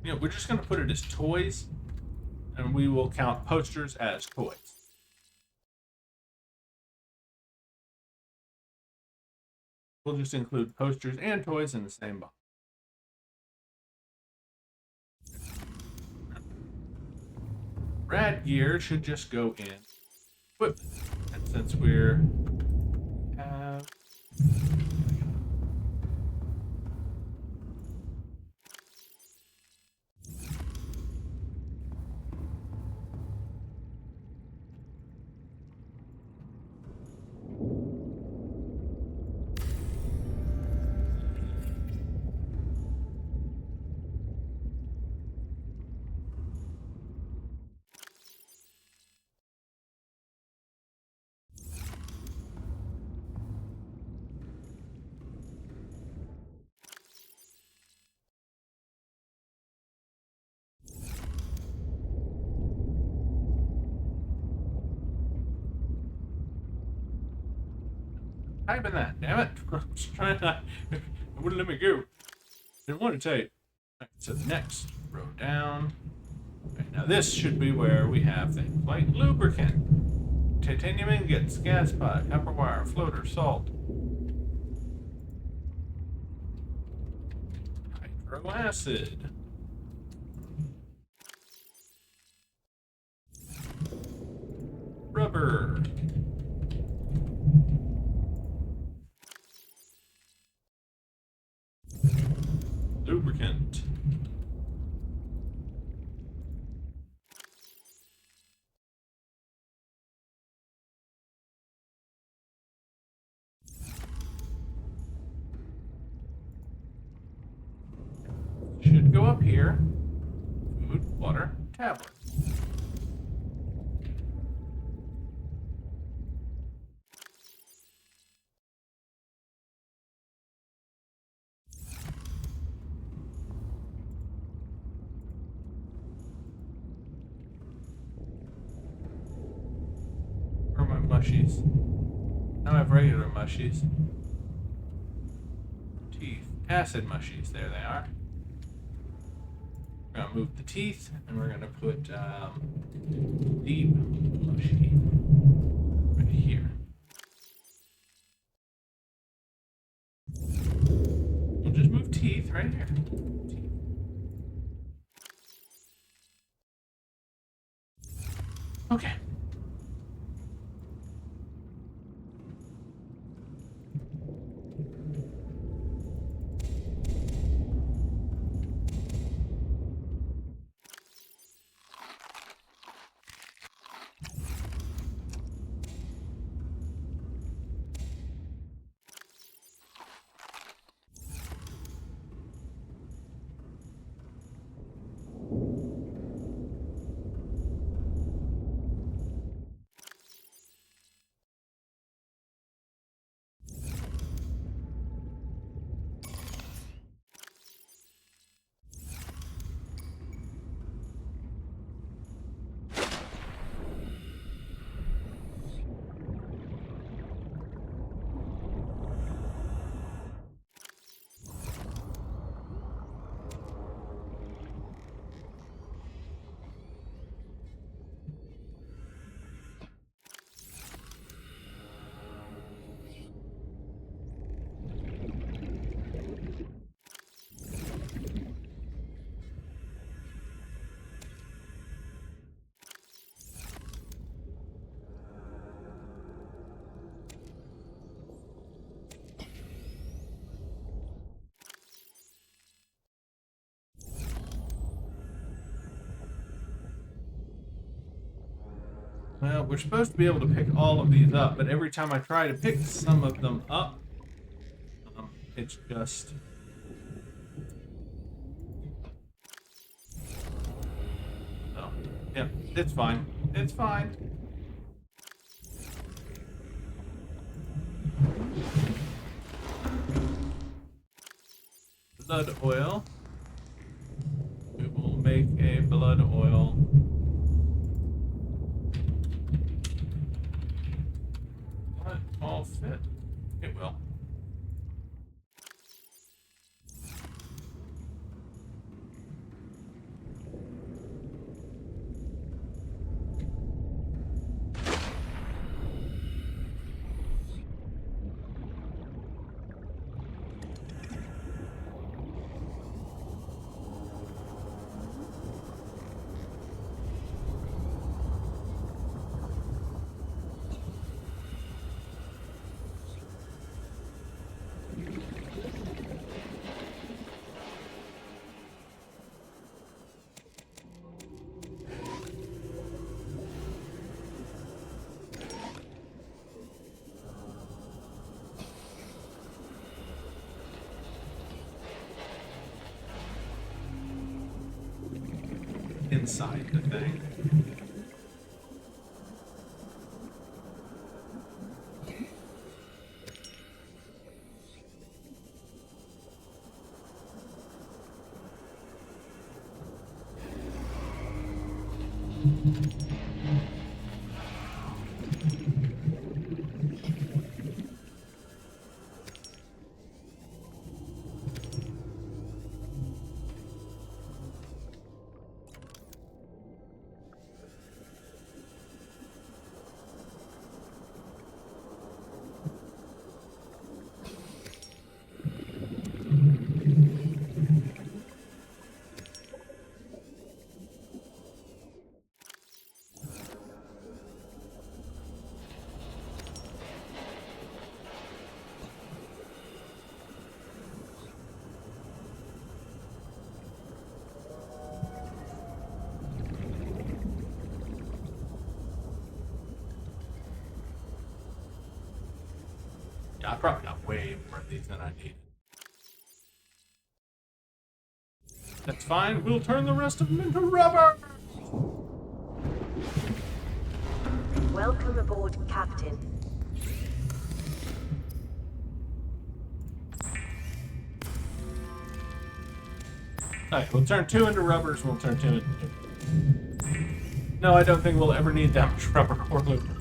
You know, we're just going to put it as toys, and we will count posters as toys. We'll just include posters and toys in the same box. Rad gear should just go in equipment. And since we're have typing that. Damn it! I was trying to. It wouldn't let me go. Didn't want to type. Right, so the next row down. Right, now this should be where we have things like lubricant, titanium ingots, gas pod, copper wire, floater, salt, hydro acid, rubber, lubricant, should go up here, food, water, tablets. Where are my mushies? Now I have regular mushies. Teeth. Acid mushies. There they are. We're going to move the teeth, and we're going to put deep mushy right here. We'll just move teeth right here. Teeth. Okay. Well, we're supposed to be able to pick all of these up, but every time I try to pick some of them up, it's just... Oh, yeah, it's fine. It's fine. Blood oil. We will make a blood oil. Will it all fit? It will. Inside the thing. Yeah, I probably got way more of these than I needed. That's fine. We'll turn the rest of them into rubber. Welcome aboard, Captain. Alright, we'll turn 2 into rubbers. We'll turn 2 into... No, I don't think we'll ever need that much rubber or lubricant.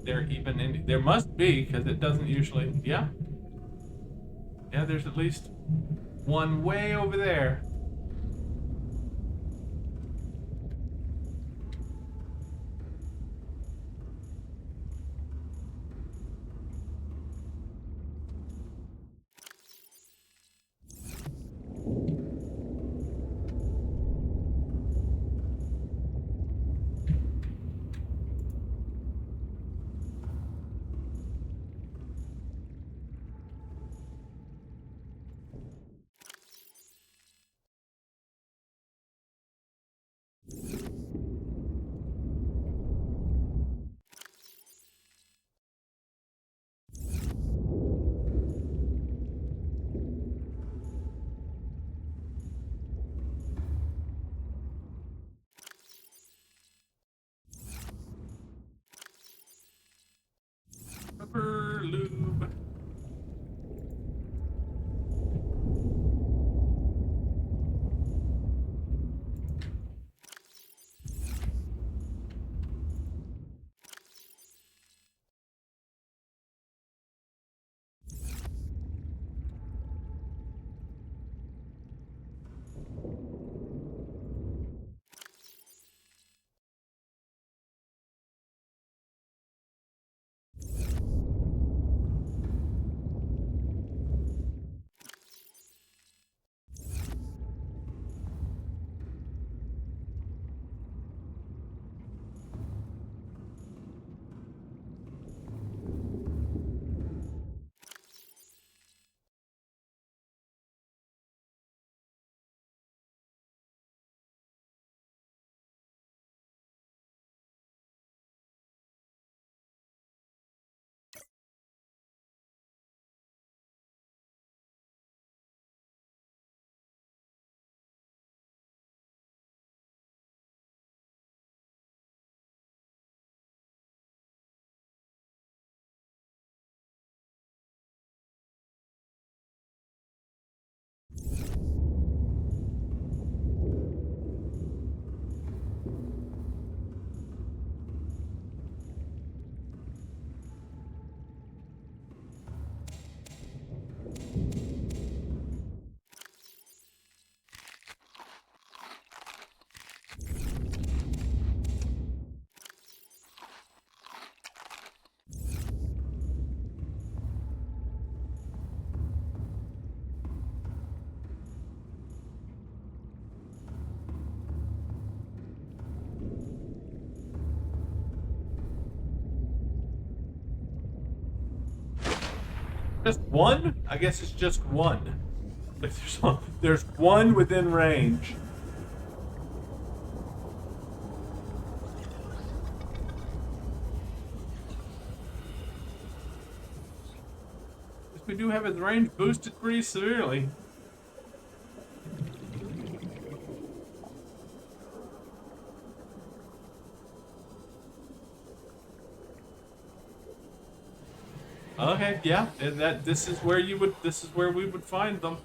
There even any... There must be, because it doesn't usually... Yeah. Yeah, there's at least one way over there. Rubber lube. Just one? I guess it's just one. Like there's one within range. We do have his range boosted pretty severely. Okay, yeah, and this is where we would find them.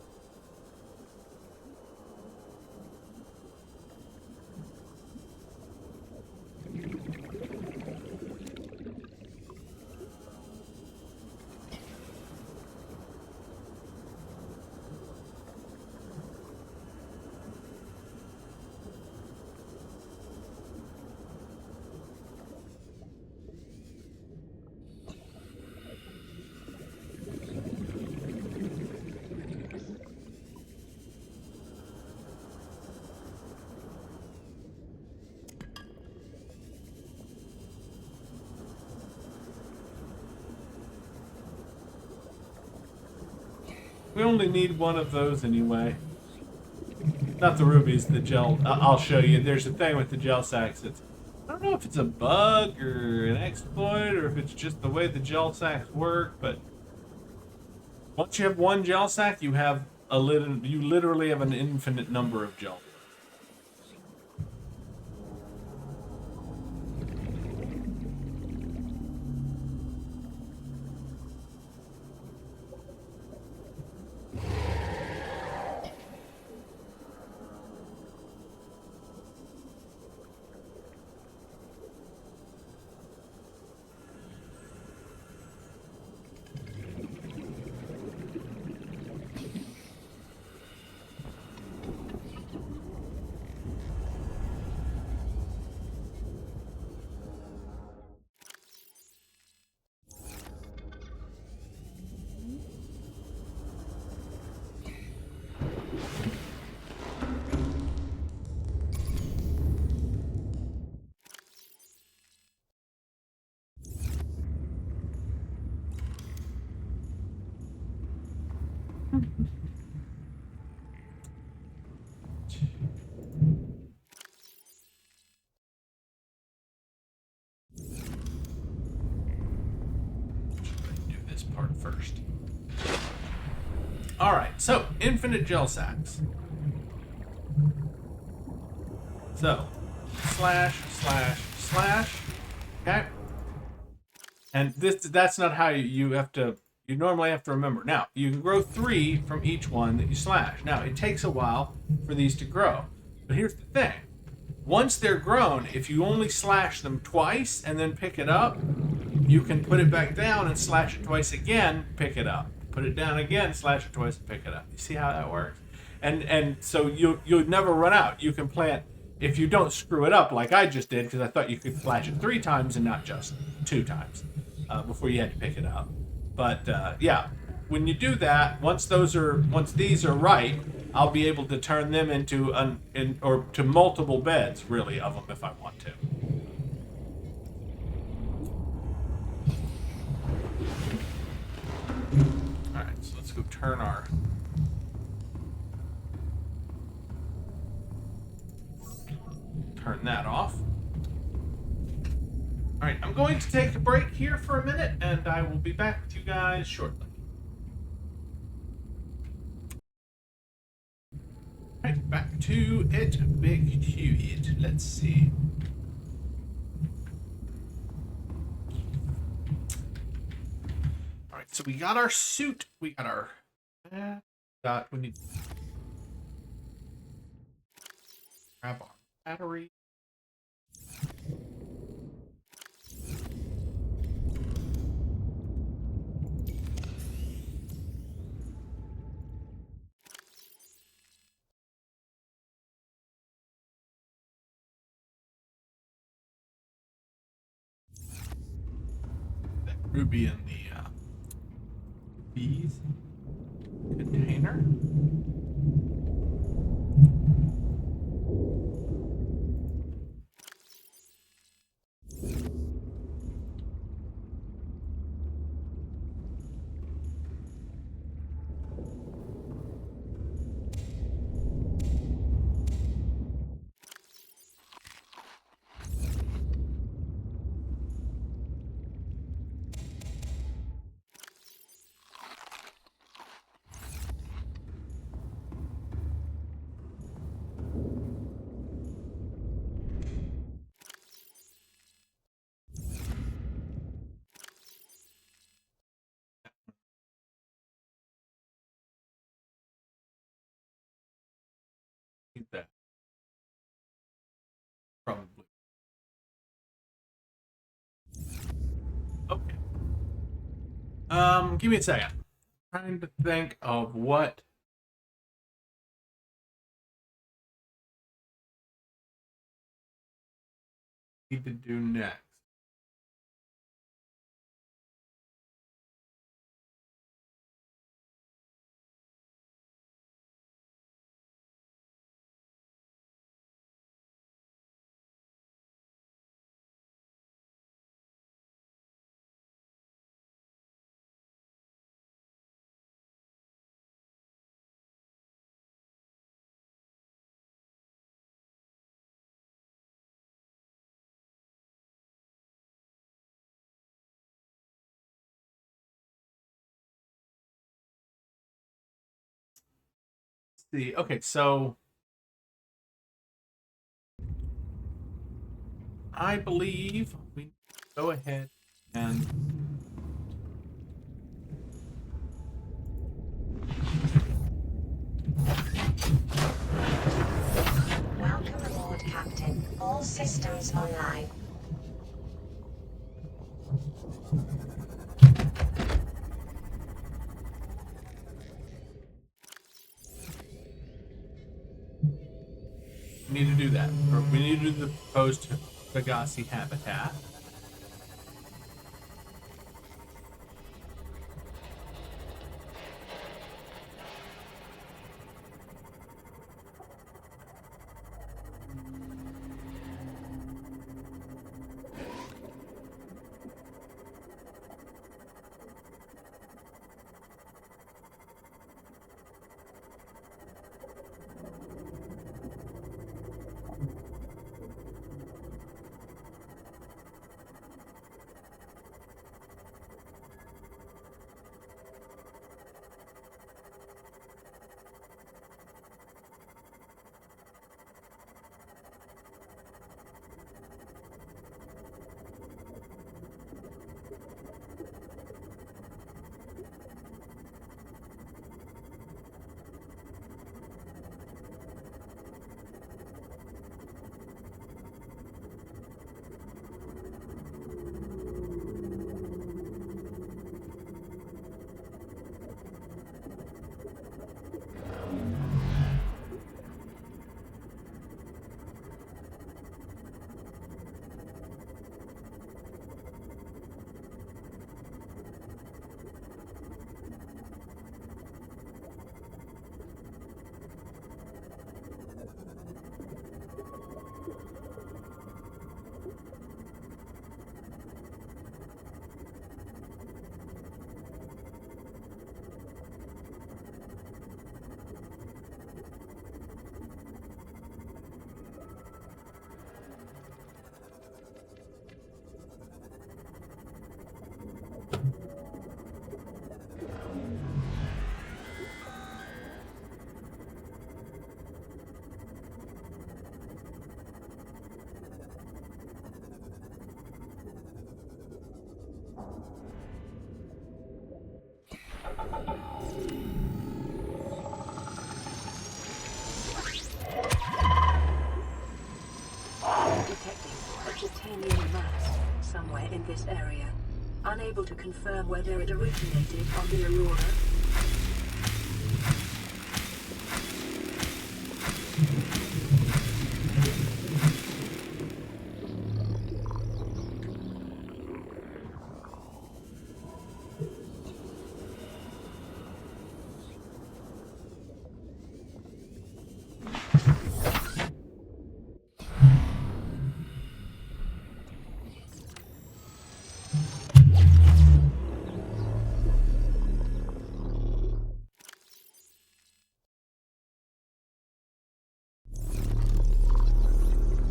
We only need one of those anyway. Not the rubies, the gel. I'll show you. There's a thing with the gel sacks. I don't know if it's a bug or an exploit or if it's just the way the gel sacks work, but once you have one gel sack, you have you literally have an infinite number of gel. Do this part first. All right, so infinite gel sacks. So slash slash slash. Okay. And that's not how you have to. You normally have to remember. Now, you can grow 3 from each one that you slash. Now, it takes a while for these to grow. But here's the thing. Once they're grown, if you only slash them twice and then pick it up, you can put it back down and slash it twice again, pick it up. Put it down again, slash it twice and pick it up. You see how that works? And so you'll never run out. You can plant, if you don't screw it up like I just did, because I thought you could slash it 3 times and not just 2 times before you had to pick it up. But yeah, when you do that, once these are right, I'll be able to turn them into to multiple beds, really, of them if I want to. All right, so let's go turn that off. All right, I'm going to take a break here for a minute, and I will be back with you guys shortly. All right, back to it. Big to it. Let's see. All right, so we got our suit. We got our. We need to grab our battery. Ruby in the bees container. That probably. Okay. Give me a second. I'm trying to think of what I need to do next. see. Okay, so I believe we go ahead and Welcome aboard, Captain. All systems online. we need to do that. Or we need to do the proposed Pegasi habitat. Detecting a titanium mass somewhere in this area. Unable to confirm whether it originated on the Aurora.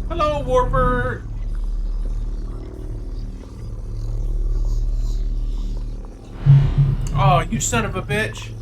Hello, Warper! Oh, you son of a bitch!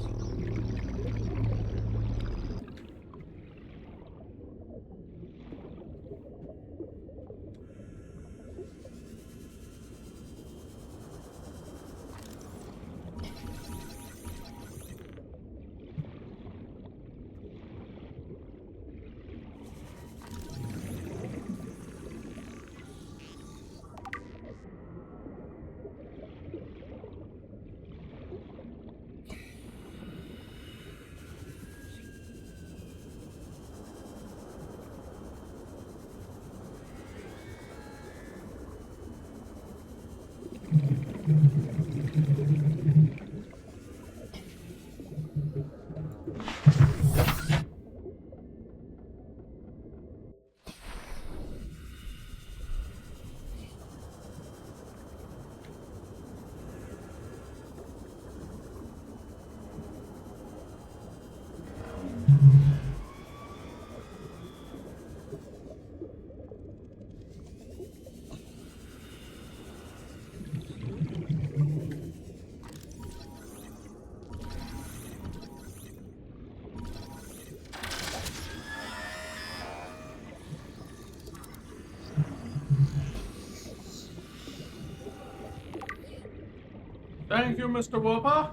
Thank you, Mr. Whooper.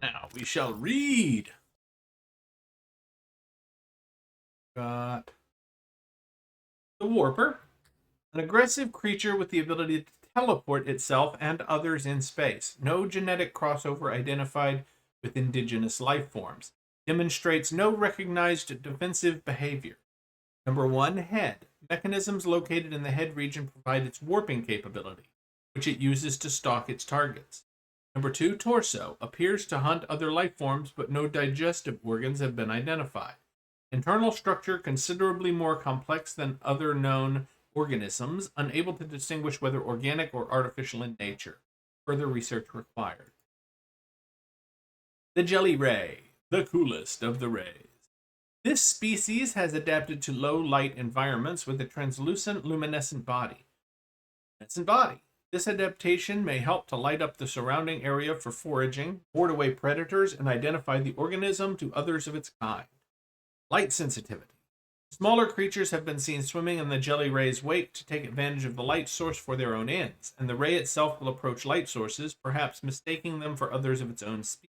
Now we shall read. Got the Warper, an aggressive creature with the ability to teleport itself and others in space. No genetic crossover identified with indigenous life forms. Demonstrates no recognized defensive behavior. Number 1, head. Mechanisms located in the head region provide its warping capability, which it uses to stalk its targets. Number 2, torso. Appears to hunt other life forms, but no digestive organs have been identified. Internal structure considerably more complex than other known organisms, unable to distinguish whether organic or artificial in nature. Further research required. The jelly ray, the coolest of the rays. This species has adapted to low light environments with a translucent luminescent body. This adaptation may help to light up the surrounding area for foraging, ward away predators, and identify the organism to others of its kind. Light sensitivity. Smaller creatures have been seen swimming in the jelly ray's wake to take advantage of the light source for their own ends, and the ray itself will approach light sources, perhaps mistaking them for others of its own species.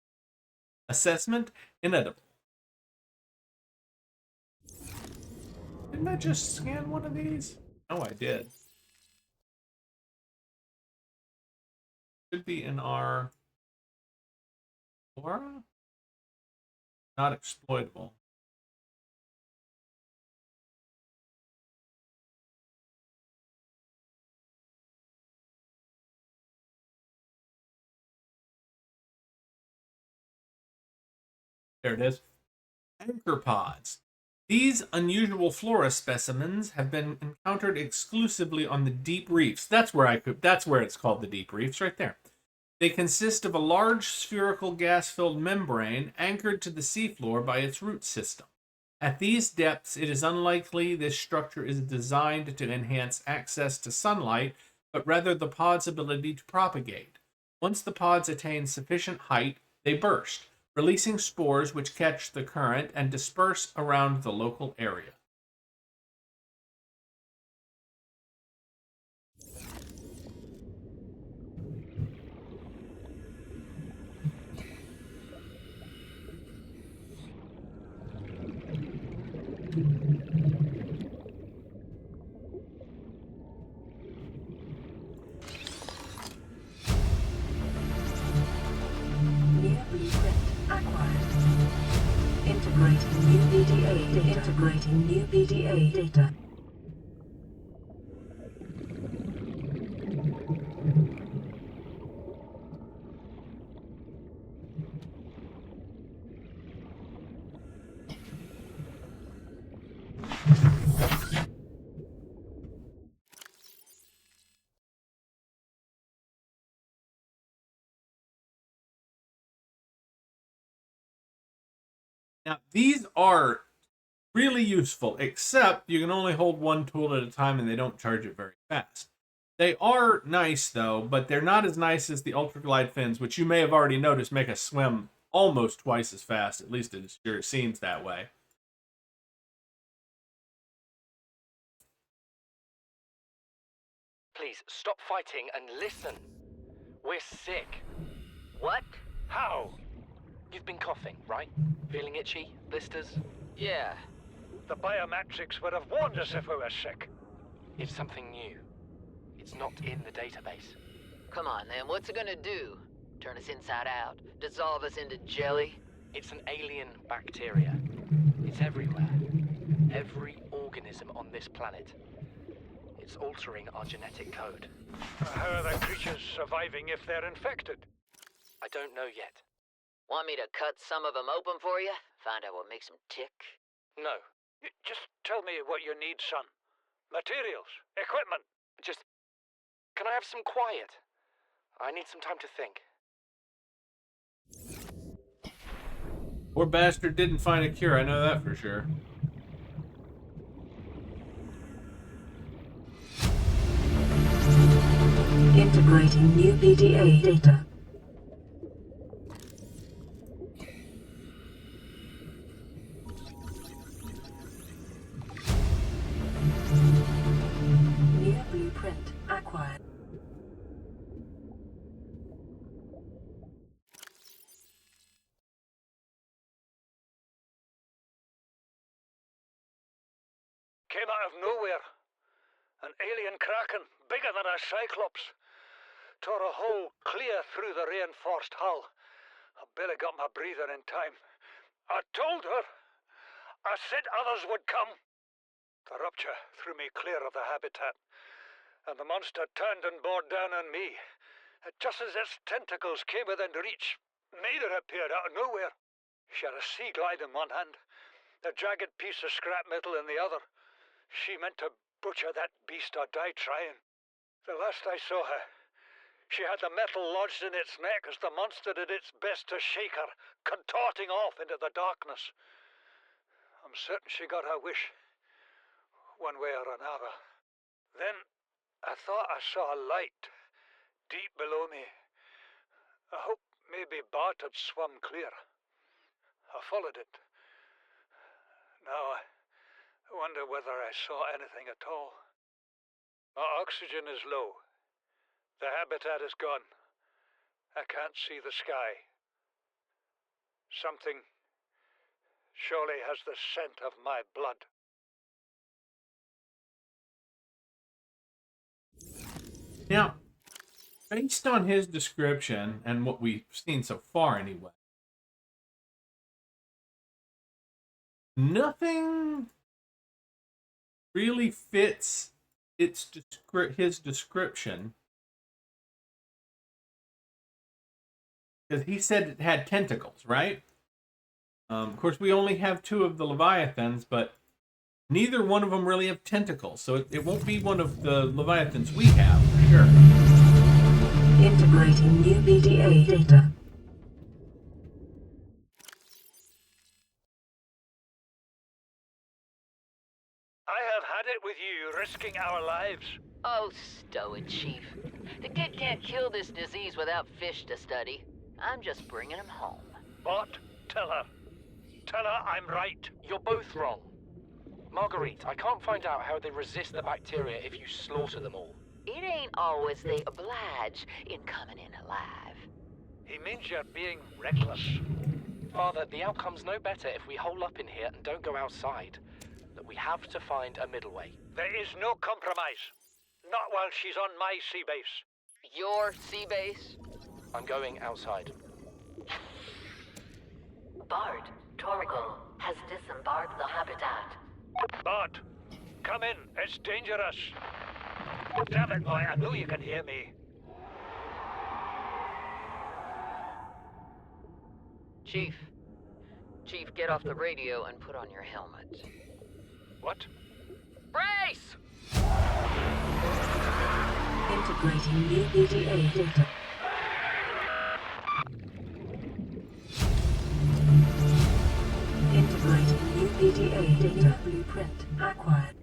Assessment: inedible. Didn't I just scan one of these? Oh, I did. Should be in our flora? Not exploitable. There it is. Anchor pods. These unusual flora specimens have been encountered exclusively on the deep reefs. That's where it's called the deep reefs, right there. They consist of a large spherical gas-filled membrane anchored to the seafloor by its root system. At these depths, it is unlikely this structure is designed to enhance access to sunlight, but rather the pod's ability to propagate. Once the pods attain sufficient height, they burst, releasing spores which catch the current and disperse around the local area. Integrating new BDA data. Now, these are really useful, except you can only hold one tool at a time and they don't charge it very fast. They are nice, though, but they're not as nice as the Ultra Glide fins, which you may have already noticed make us swim almost twice as fast. At least it sure seems that way. Please, stop fighting and listen. We're sick. What? How? You've been coughing, right? Feeling itchy? Blisters? Yeah. The biometrics would have warned us if we were sick. It's something new. It's not in the database. Come on, then. What's it gonna do? Turn us inside out? Dissolve us into jelly? It's an alien bacteria. It's everywhere. Every organism on this planet. It's altering our genetic code. How are the creatures surviving if they're infected? I don't know yet. Want me to cut some of them open for you? Find out what makes them tick? No. Just tell me what you need, son. Materials, equipment. Just... Can I have some quiet? I need some time to think. Poor bastard didn't find a cure, I know that for sure. Integrating new PDA data. New blueprint acquired. Came out of nowhere. An alien kraken, bigger than a cyclops. Tore a hole clear through the reinforced hull. I barely got my breather in time. I told her. I said others would come. The rupture threw me clear of the habitat, and the monster turned and bore down on me. Just as its tentacles came within reach, Maida appeared out of nowhere. She had a sea glide in one hand, a jagged piece of scrap metal in the other. She meant to butcher that beast or die trying. The last I saw her, she had the metal lodged in its neck as the monster did its best to shake her, contorting off into the darkness. I'm certain she got her wish, one way or another. Then I thought I saw a light deep below me. I hoped maybe Bart had swum clear. I followed it. Now I wonder whether I saw anything at all. My oxygen is low. The habitat is gone. I can't see the sky. Something surely has the scent of my blood. Now, based on his description and what we've seen so far anyway, nothing really fits his description. Because he said it had tentacles, right? Of course, we only have 2 of the Leviathans, but neither one of them really have tentacles. So it won't be one of the Leviathans we have, for sure. Integrating new PDA data. I have had it with you, risking our lives. Oh, stow it, Chief. The kid can't kill this disease without fish to study. I'm just bringing him home. But tell her. Tell her I'm right. You're both wrong. Marguerite, I can't find out how they resist the bacteria if you slaughter them all. It ain't always they oblige in coming in alive. He means you're being reckless. Father, the outcome's no better if we hole up in here and don't go outside. That we have to find a middle way. There is no compromise. Not while she's on my sea base. Your sea base? I'm going outside. Bard, Torgal has disembarked the habitat. Bart, come in. It's dangerous. Damn it, boy. I know you can hear me. Chief, get off the radio and put on your helmet. What? Brace! Integrating new PDA data. Integrating new PDA data. Blueprint acquired.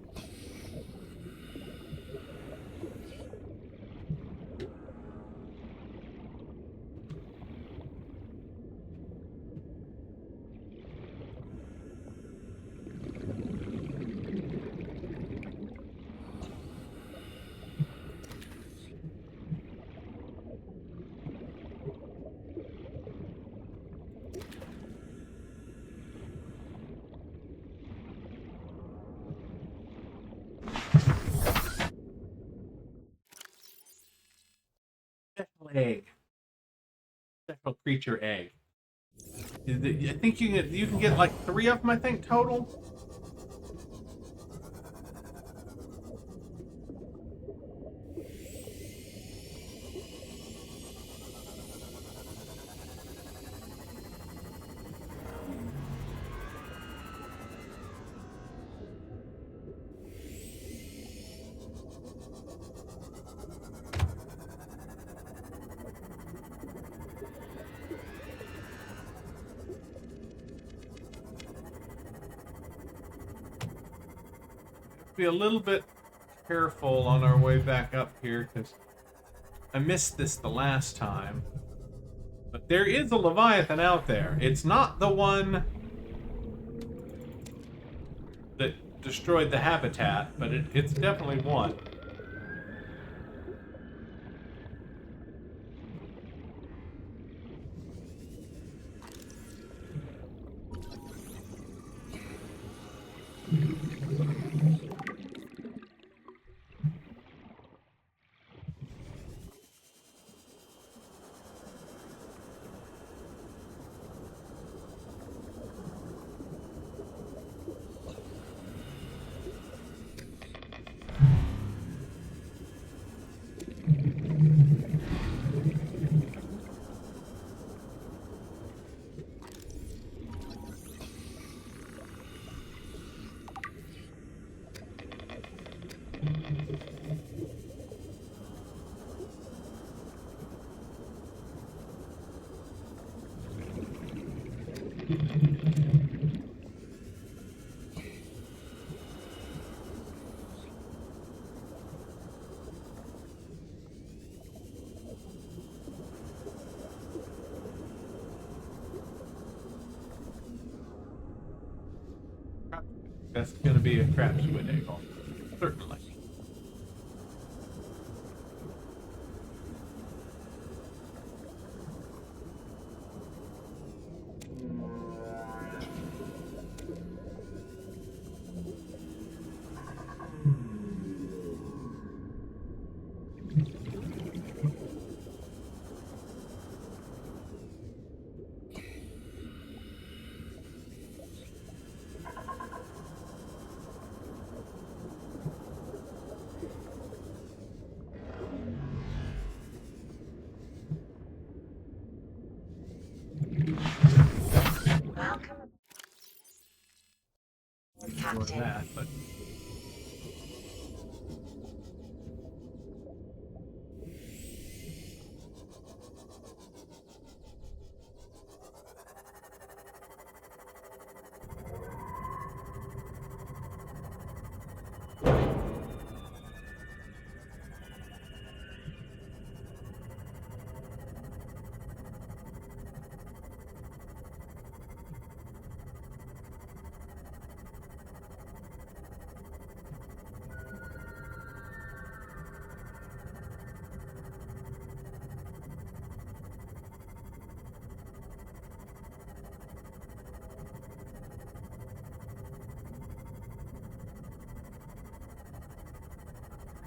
Special egg. Special creature egg. I think you can get like 3 of them, I think, total. Be a little bit careful on our way back up here, because I missed this the last time. But there is a Leviathan out there. It's not the one that destroyed the habitat, but it's definitely one. That's gonna be a crap squid egg, certainly. Welcome, More Captain. that, but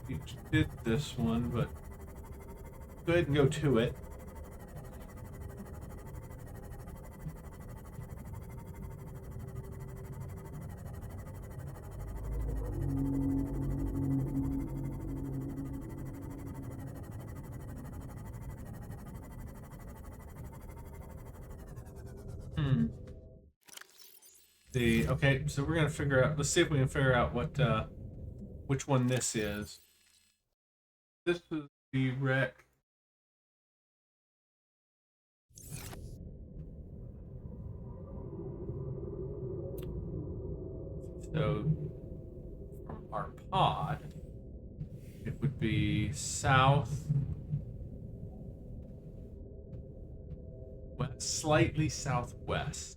you did this one, but go ahead and go to it. Okay, so we're gonna figure out. Let's see if we can figure out what which one this is. This is the wreck. So from our pod, it would be south, west, slightly southwest.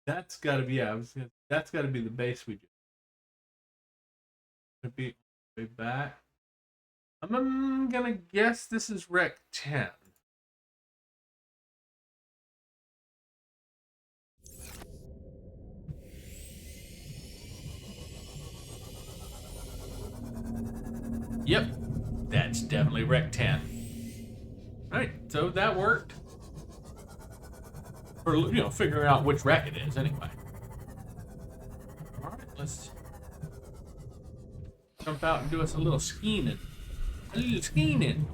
That's got to be, yeah. That's got to be the base we do. Could be way back. I'm gonna guess this is Rec 10. Yep, that's definitely Rec 10. Alright, so that worked. For, figuring out which wreck it is, anyway. Alright, let's jump out and do us a little skiing. A little skiing.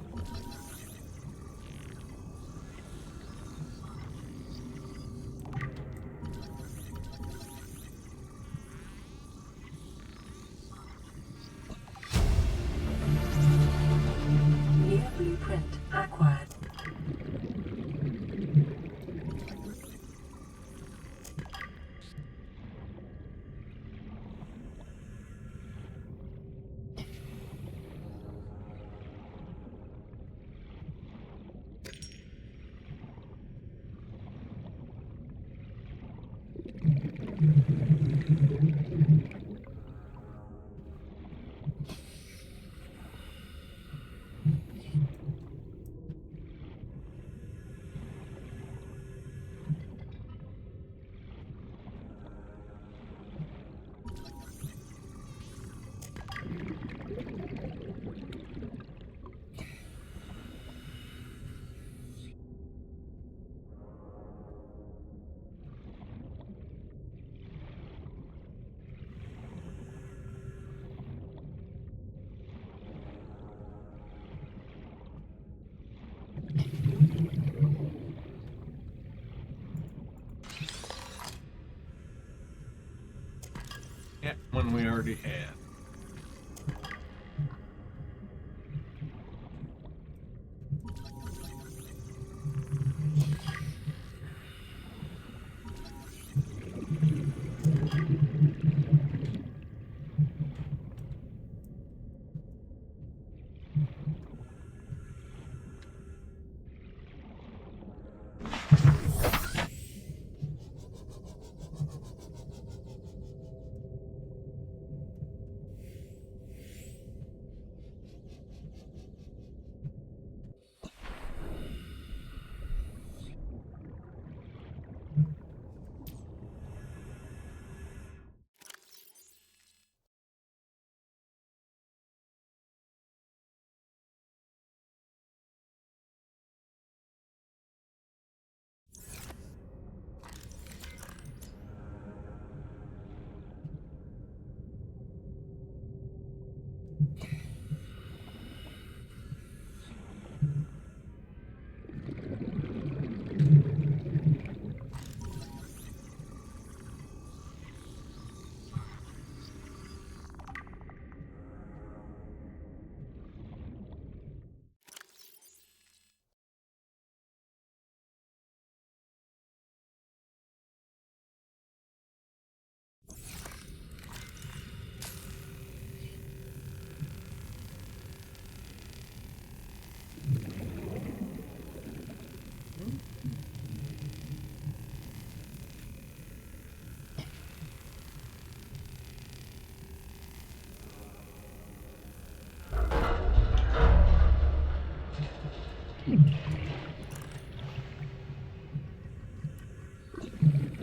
already had.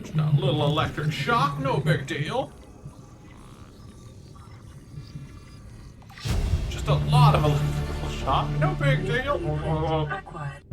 Just a little electric shock, no big deal. Just a lot of electrical shock, no big deal. Acquired.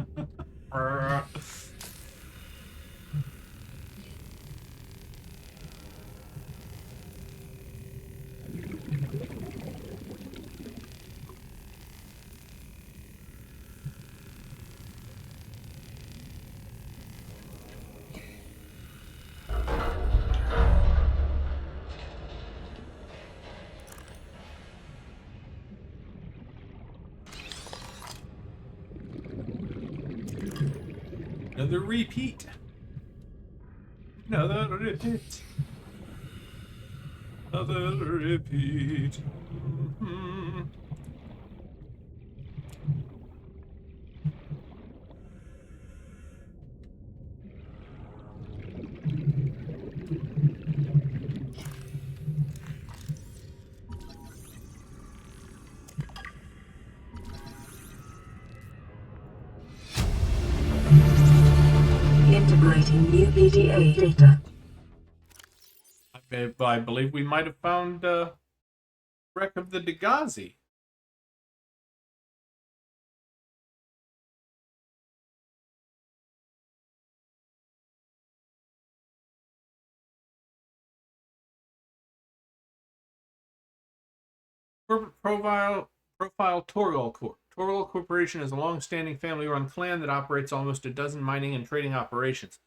Another repeat. Another repeat. Another repeat. Mm-hmm. Integrating new PDA data. I believe we might have found wreck of the Degazi. Corporate profile Torgal Corp. Torgal Corporation is a long-standing family-run clan that operates almost a dozen mining and trading operations.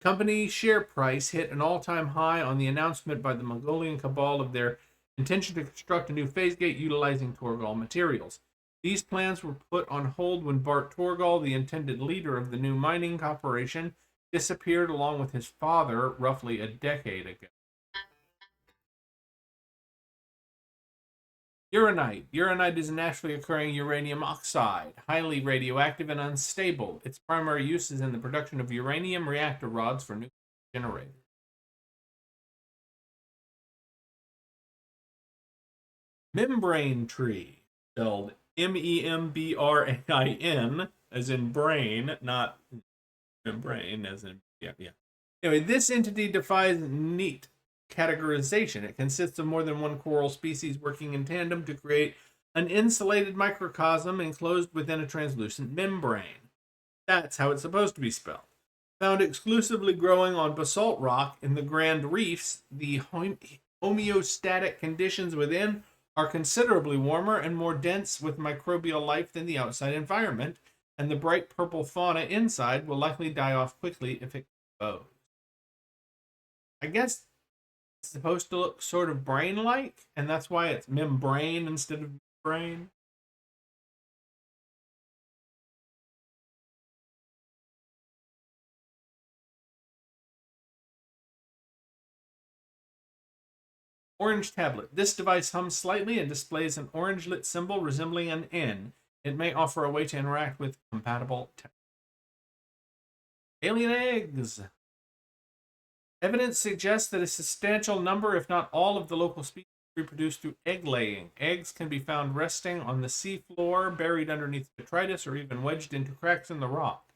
Company share price hit an all-time high on the announcement by the Mongolian cabal of their intention to construct a new phase gate utilizing Torgal materials. These plans were put on hold when Bart Torgal, the intended leader of the new mining operation, disappeared along with his father roughly a decade ago. Uranite. Uranite is a naturally occurring uranium oxide, highly radioactive and unstable. Its primary use is in the production of uranium reactor rods for nuclear generators. Membrane tree, spelled Membrain, as in brain, not membrane, as in, yeah. Anyway, this entity defies neat categorization. It consists of more than one coral species working in tandem to create an insulated microcosm enclosed within a translucent membrane. That's how it's supposed to be spelled. Found exclusively growing on basalt rock in the Grand Reefs, the homeostatic conditions within are considerably warmer and more dense with microbial life than the outside environment, and the bright purple fauna inside will likely die off quickly if it goes. I guess It's supposed to look sort of brain-like, and that's why it's membrane instead of brain. Orange tablet. This device hums slightly and displays an orange lit symbol resembling an N. It may offer a way to interact with compatible tech. Alien eggs. Evidence suggests that a substantial number, if not all, of the local species reproduce through egg laying. Eggs can be found resting on the seafloor, buried underneath detritus, or even wedged into cracks in the rock.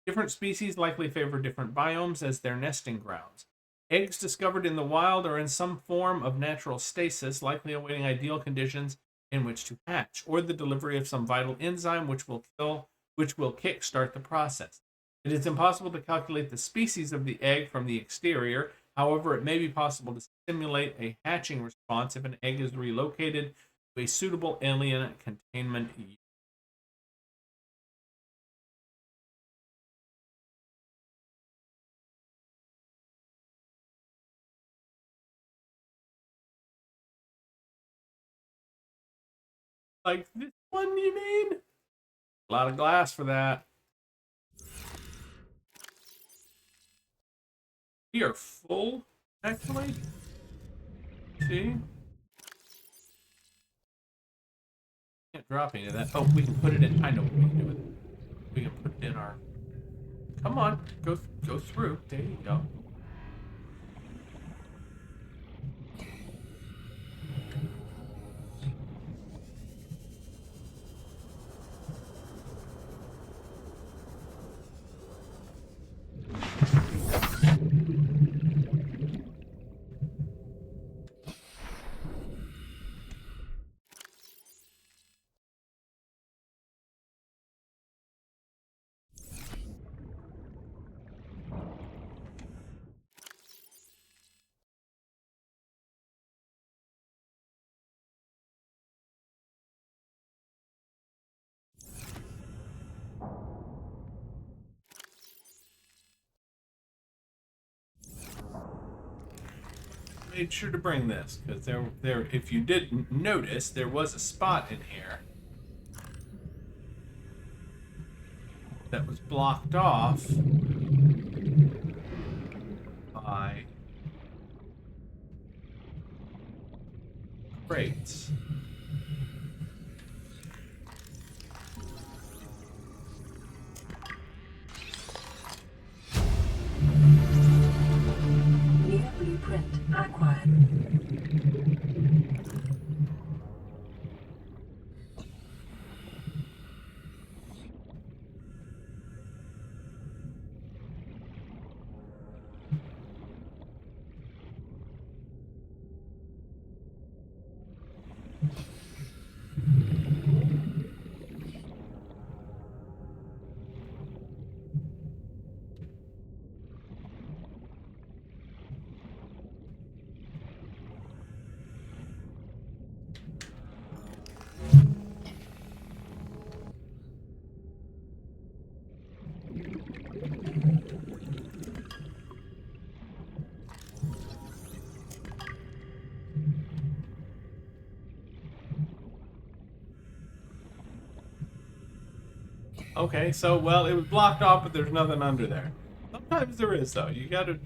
Different species likely favor different biomes as their nesting grounds. Eggs discovered in the wild are in some form of natural stasis, likely awaiting ideal conditions in which to hatch, or the delivery of some vital enzyme which will kickstart the process. It is impossible to calculate the species of the egg from the exterior. However, it may be possible to simulate a hatching response if an egg is relocated to a suitable alien containment unit. Like this one, you mean? A lot of glass for that. We are full, actually. See? Can't drop any of that. Oh, we can put it in. I know what we can do with it. We can put it in our. Come on, go through. There you go. Made sure to bring this because there. If you didn't notice, there was a spot in here that was blocked off by crates. New blueprint acquired. Okay, so well, it was blocked off, but there's nothing under there. Sometimes there is, though. You gotta,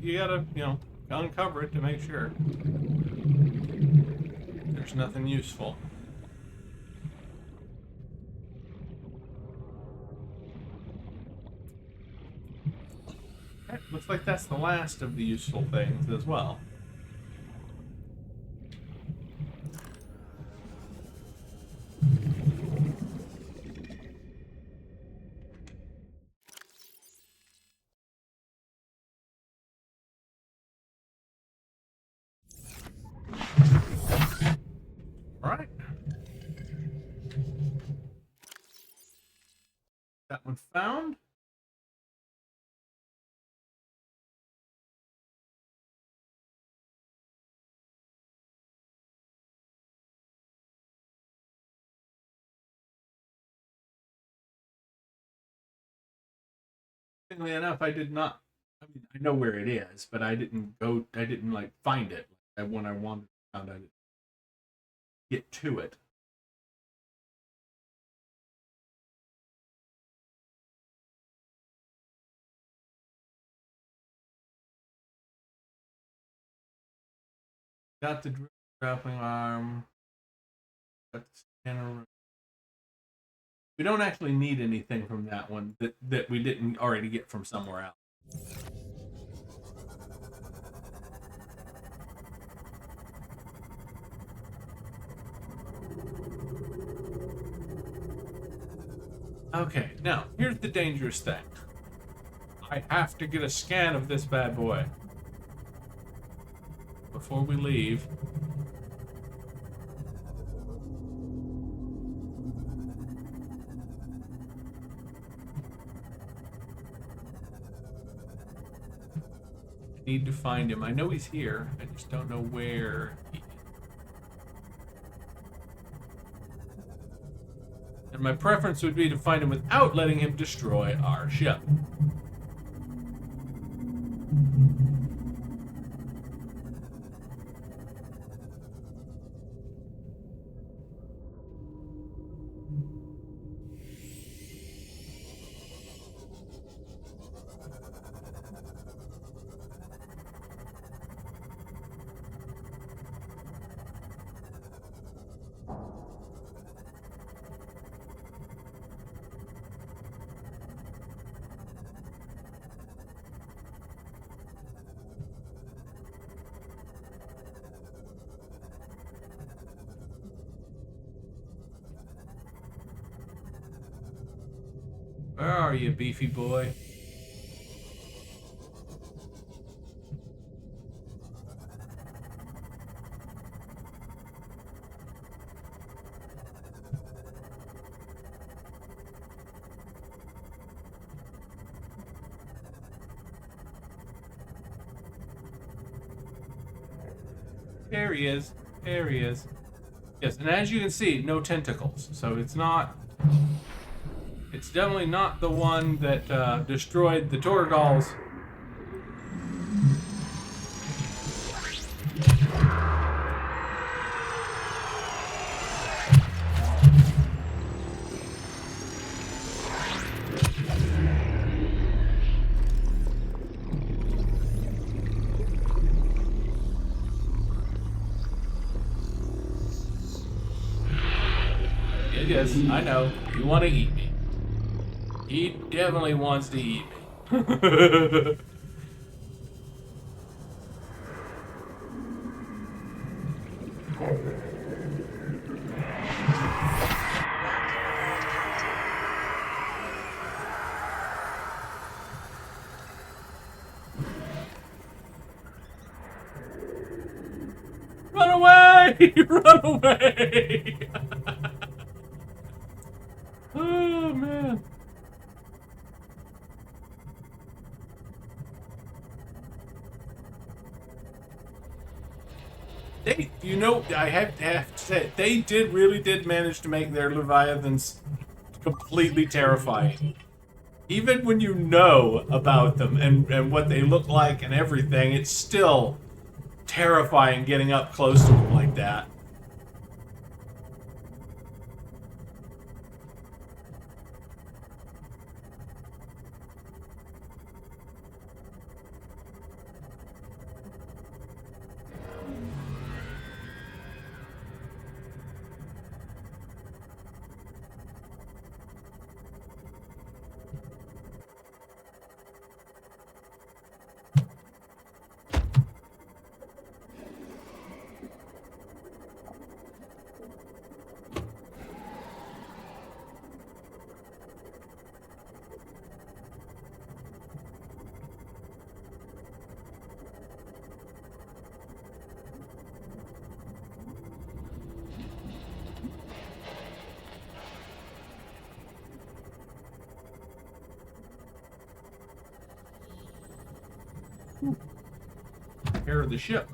uncover it to make sure there's nothing useful. Okay, looks like that's the last of the useful things as well. Alright. That one found. Interestingly enough, I did not. I mean, I know where it is, but I didn't like find it And when I wanted, found I didn't get to it. Got the grappling arm. Got the scanner. We don't actually need anything from that one that we didn't already get from somewhere else. Okay, now, here's the dangerous thing. I have to get a scan of this bad boy before we leave. I need to find him. I know he's here. I just don't know where he is. And my preference would be to find him without letting him destroy our ship. Where are you, beefy boy? There he is. There he is. Yes, and as you can see, no tentacles. So it's not... It's definitely not the one that destroyed the Torgals. Yes, I know. You want to eat me. He definitely wants to eat me. Run away! Run away! Oh, man. They, you know, I have to say, they really did manage to make their Leviathans completely terrifying. Even when you know about them and what they look like and everything, it's still terrifying getting up close to them like that. Repair the ship.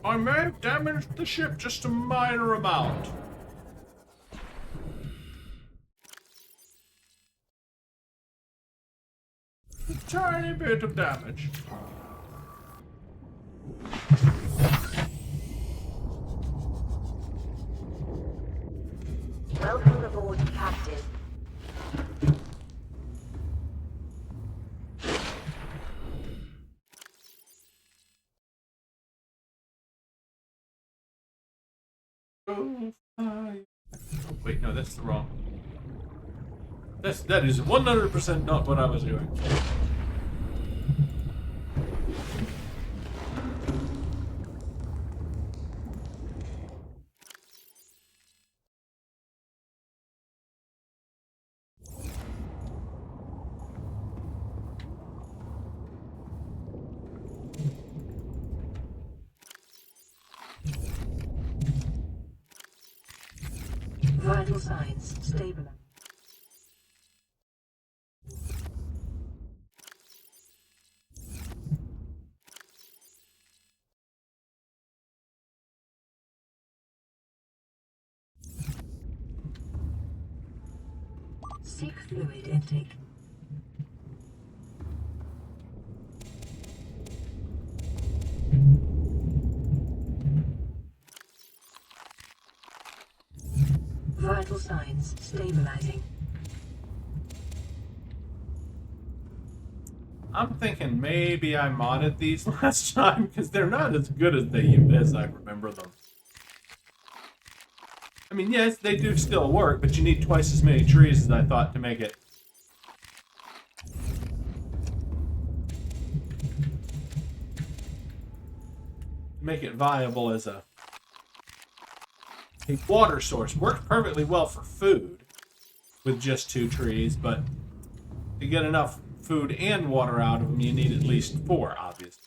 I may have damaged the ship just a minor amount. A tiny bit of damage. Welcome aboard, Captain. Oh, wait, no, that's the wrong. That is 100% not what I was doing. Vital signs stabilized. Seek fluid intake. Vital signs stabilizing. I'm thinking maybe I modded these last time because they're not as good as I remember them. I mean, yes, they do still work, but you need twice as many trees as I thought to make it. Make it viable as a water source. Works perfectly well for food with just 2 trees, but to get enough food and water out of them, you need at least 4, obviously.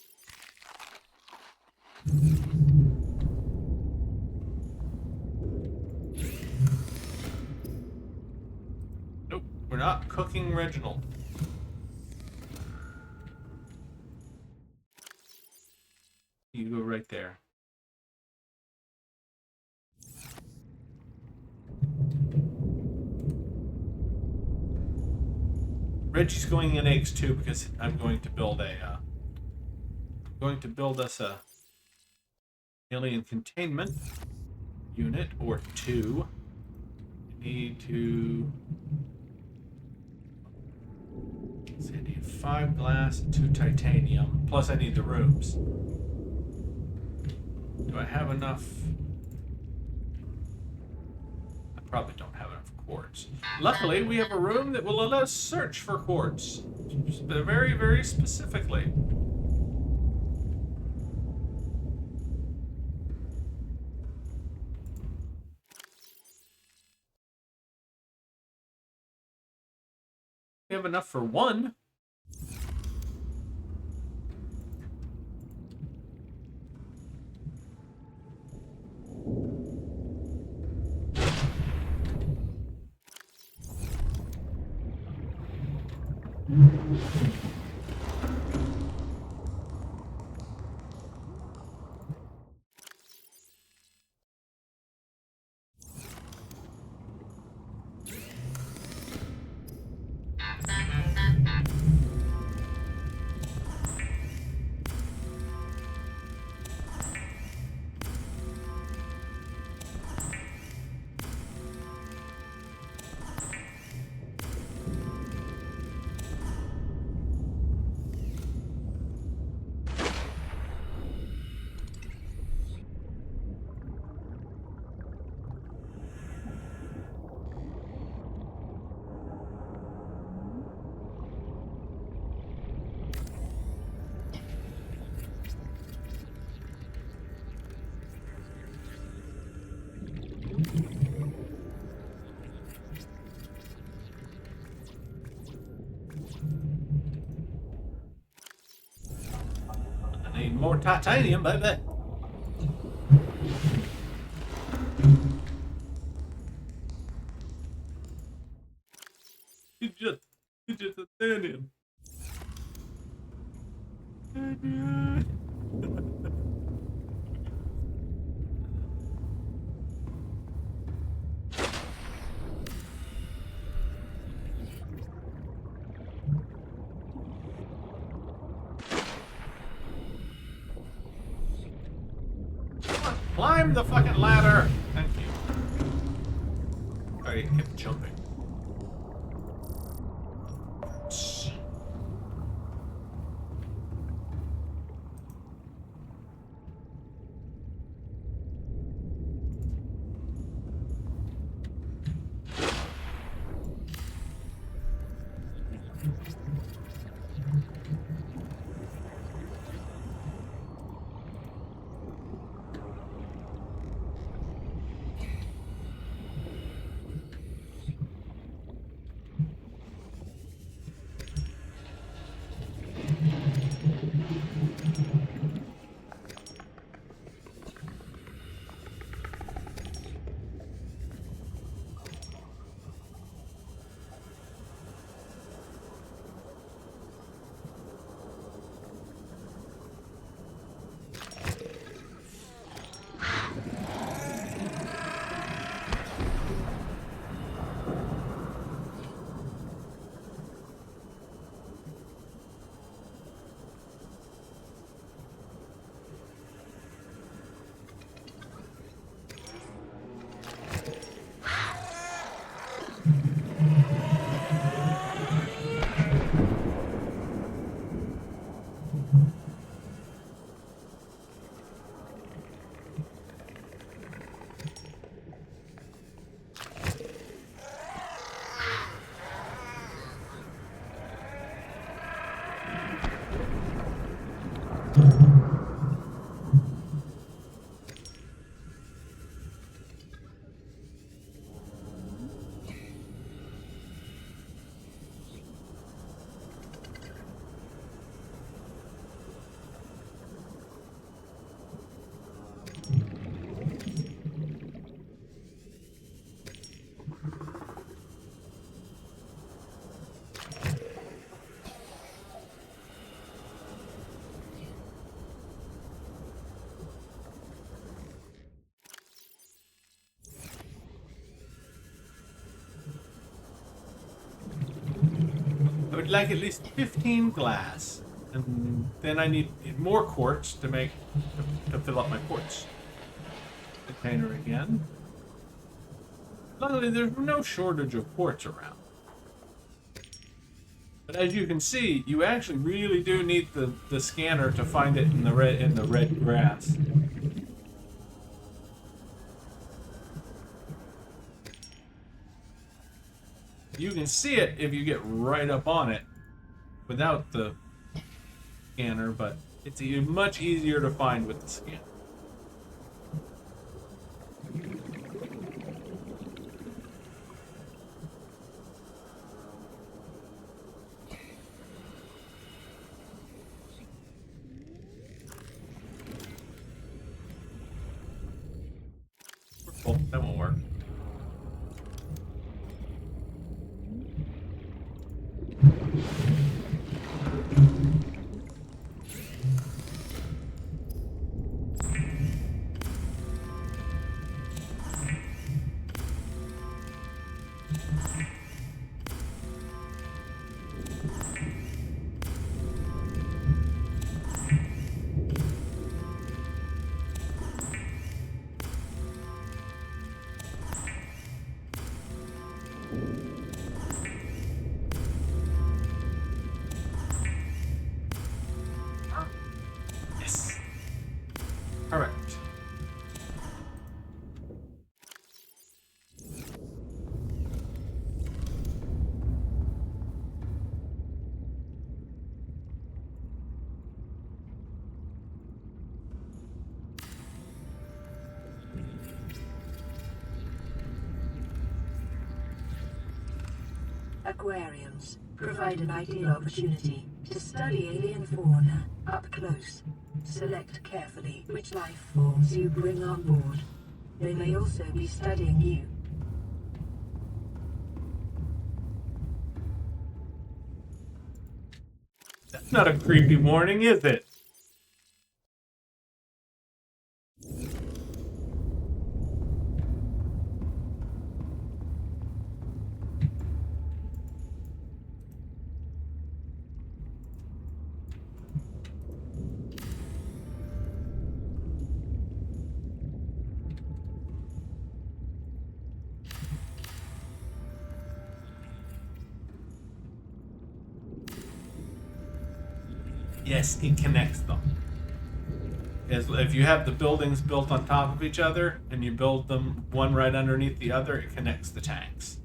Nope, we're not cooking Reginald. You go right there. Reggie's going in eggs too because I'm going to build us a alien containment unit or 2. I need to. So I need 5 glass and 2 titanium. Plus I need the rooms. Do I have enough? I probably don't have enough quartz. Luckily, we have a room that will let us search for quartz. Very, very specifically. We have enough for 1. I need more titanium, baby. You just titanium. Climb the fucking ladder! Thank you. Sorry, it kept jumping. I would like at least 15 glass, and then I need more quartz to fill up my quartz container again. Luckily, there's no shortage of quartz around. But as you can see, you actually really do need the scanner to find it in the red grass. You can see it if you get right up on it without the scanner, but it's much easier to find with the scanner. Oh, that won't work. Yes. Correct. Aquariums provide an ideal opportunity to study alien fauna up close. Select carefully which life forms you bring on board. They may also be studying you. That's not a creepy warning, is it? Yes, it connects them. If you have the buildings built on top of each other and you build them one right underneath the other, it connects the tanks.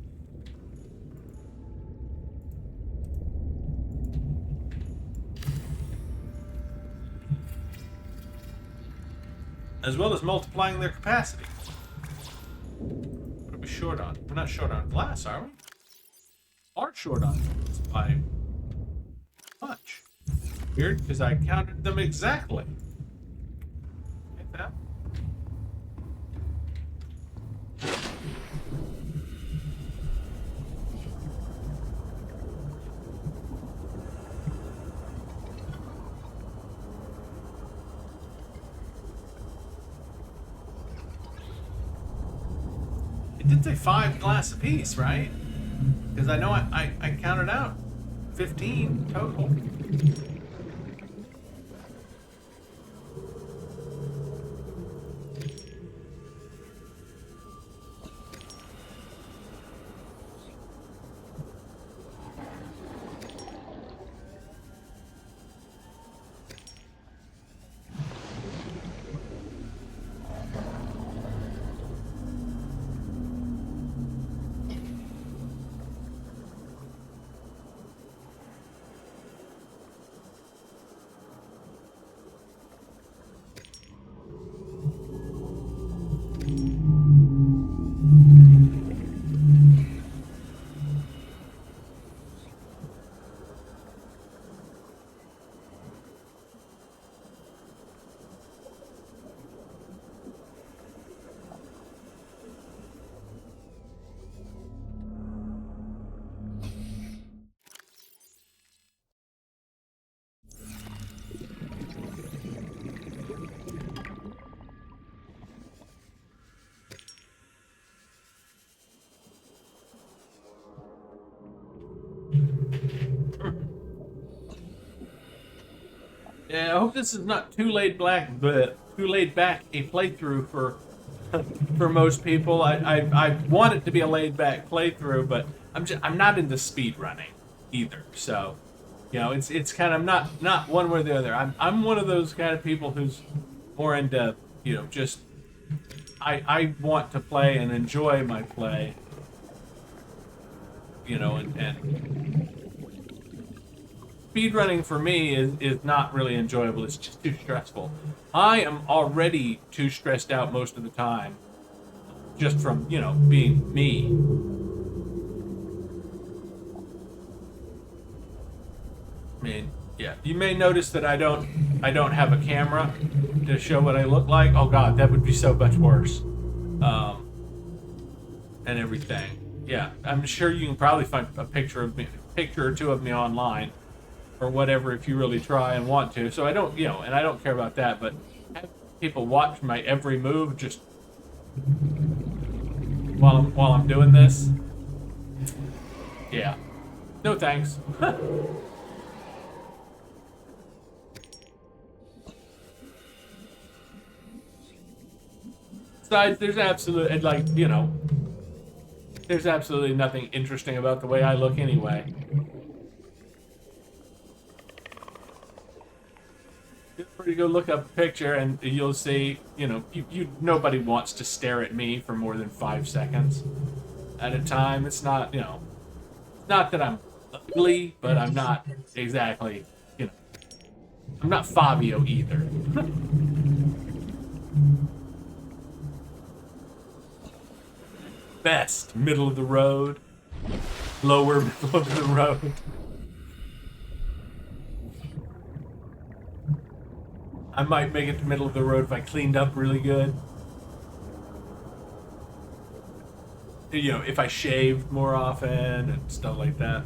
As well as multiplying their capacity. What are we short on? We're not short on glass, are we? Are short on glass by much. Weird, because I counted them exactly. Get that? It did say 5 glass apiece, right? Because I know I counted out 15 total. Yeah, I hope this is not too laid back, but too laid back a playthrough for for most people. I want it to be a laid back playthrough, but I'm not into speed running either. So, you know, it's kind of not one way or the other. I'm one of those kind of people who's more into, you know, just I want to play and enjoy my play. You know, and speedrunning for me is not really enjoyable. It's just too stressful. I am already too stressed out most of the time, just from, you know, being me. I mean, yeah. You may notice that I don't have a camera to show what I look like. Oh God, that would be so much worse. And everything. Yeah, I'm sure you can probably find a picture or two of me online, or whatever, if you really try and want to. So I don't, you know, and I don't care about that, but have people watch my every move just while I'm doing this. Yeah. No thanks. Besides, there's absolutely, like, you know, there's absolutely nothing interesting about the way I look anyway. Feel free to go look up a picture and you'll see, you know, nobody wants to stare at me for more than 5 seconds at a time. It's not, you know, it's not that I'm ugly, but I'm not exactly, you know, I'm not Fabio either. Best middle of the road, lower middle of the road. I might make it to middle of the road if I cleaned up really good. You know, if I shaved more often and stuff like that.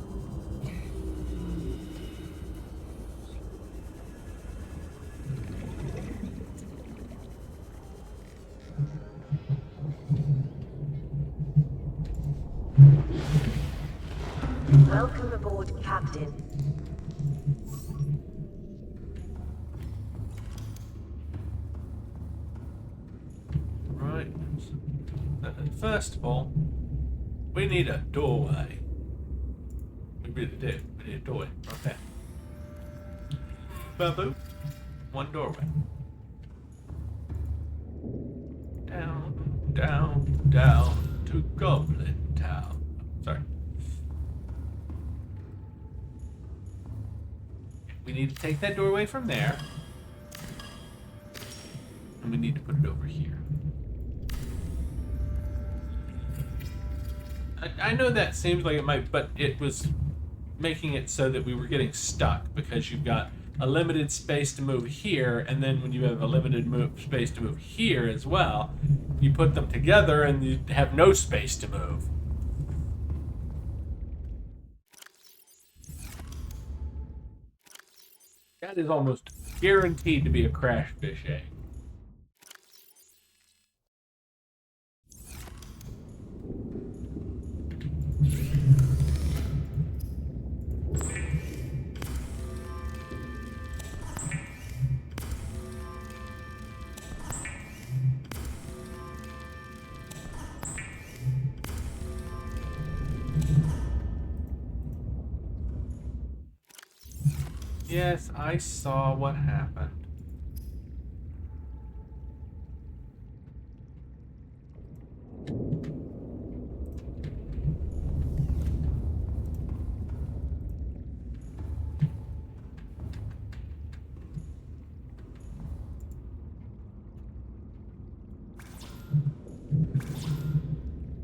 Welcome aboard, Captain. Right. First of all, we need a doorway. We really do. We need a doorway. Okay. Babu. One doorway. Down, down, down to Goblin Town. Sorry. We need to take that doorway from there. And we need to put it over here. I know that seems like it might, but it was making it so that we were getting stuck because you've got a limited space to move here, and then when you have a limited space to move here as well, you put them together and you have no space to move. That is almost guaranteed to be a crash fish egg. Yes, I saw what happened.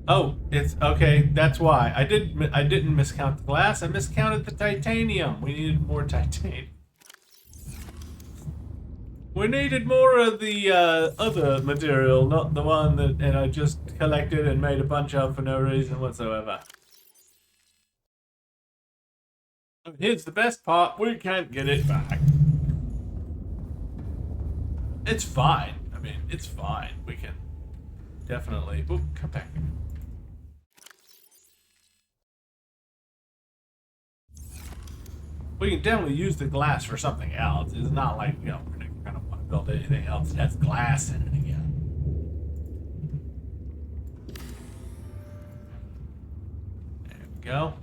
Oh, it's okay. That's why I didn't miscount the glass. I miscounted the titanium. We needed more titanium. We needed more of the other material, not the one that I just collected and made a bunch of for no reason whatsoever. Here's the best part: we can't get it back. It's fine. I mean, it's fine. We can definitely. Oop, come back. We can definitely use the glass for something else. It's not like, you know, we're going to want to build anything else that has glass in it again. There we go.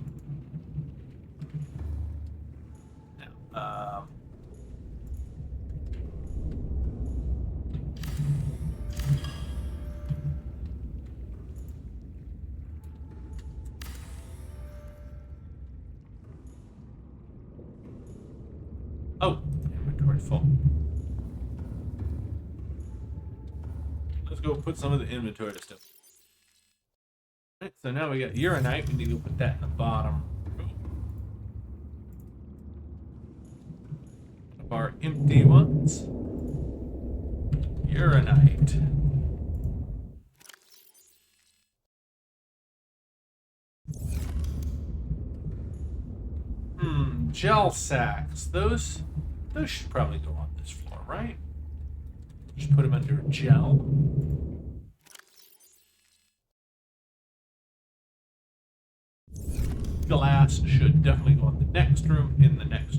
Now, oh, inventory full. Let's go put some of the inventory to stuff. Alright, so now we got uranite. We need to go put that in the bottom of our empty ones. Uranite. Gel sacks. Those should probably go on this floor, right? Just put them under gel. Glass should definitely go on the next room, in the next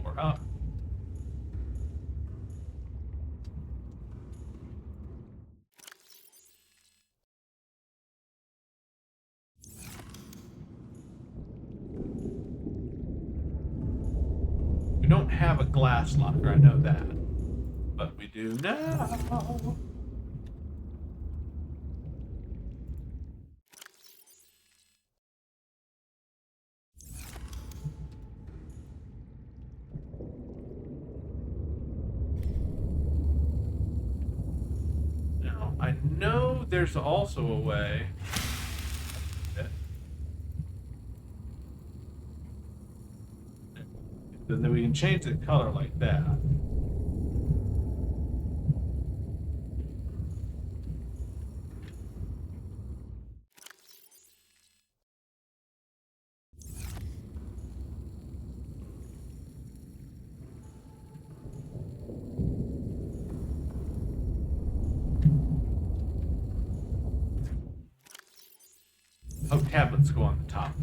floor up. We don't have a glass locker, I know that. But we do now. Now, I know there's also a way. Then we can change the color like that. Oh, tablets go on the top.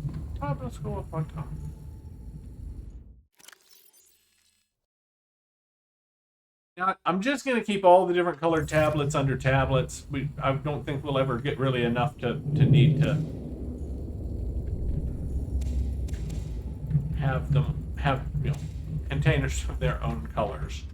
Tablets go up on top. I'm just going to keep all the different colored tablets under tablets. I don't think we'll ever get really enough to need to have them have, you know, containers of their own colors.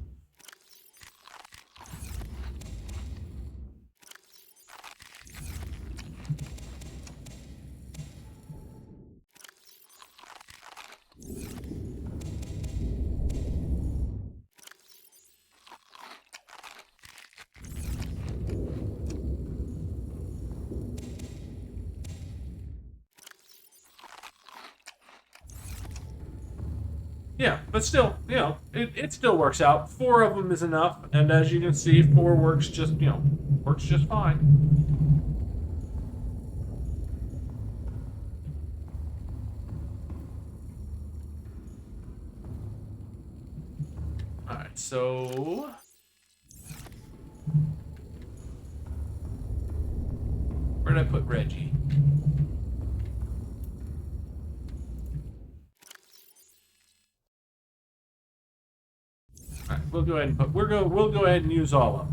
Yeah, but still, it still works out. 4 of them is enough, and as you can see, 4 works just, works just fine. Alright, so... where did I put Reggie? Alright, we'll go ahead and we'll go ahead and use all of them.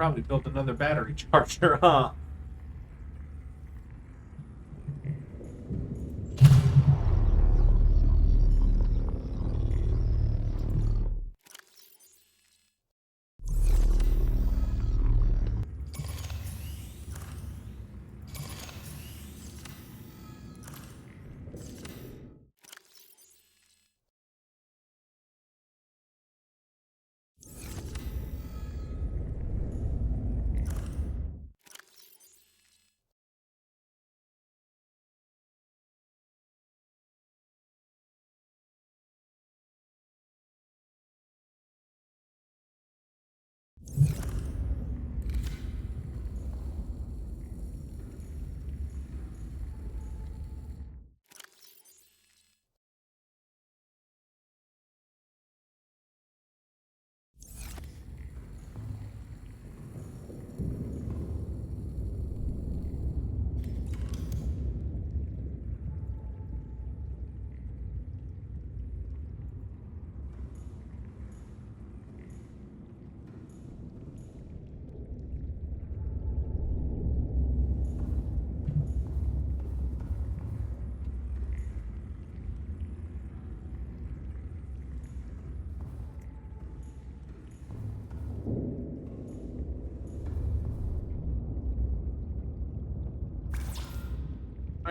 Probably built another battery charger, huh?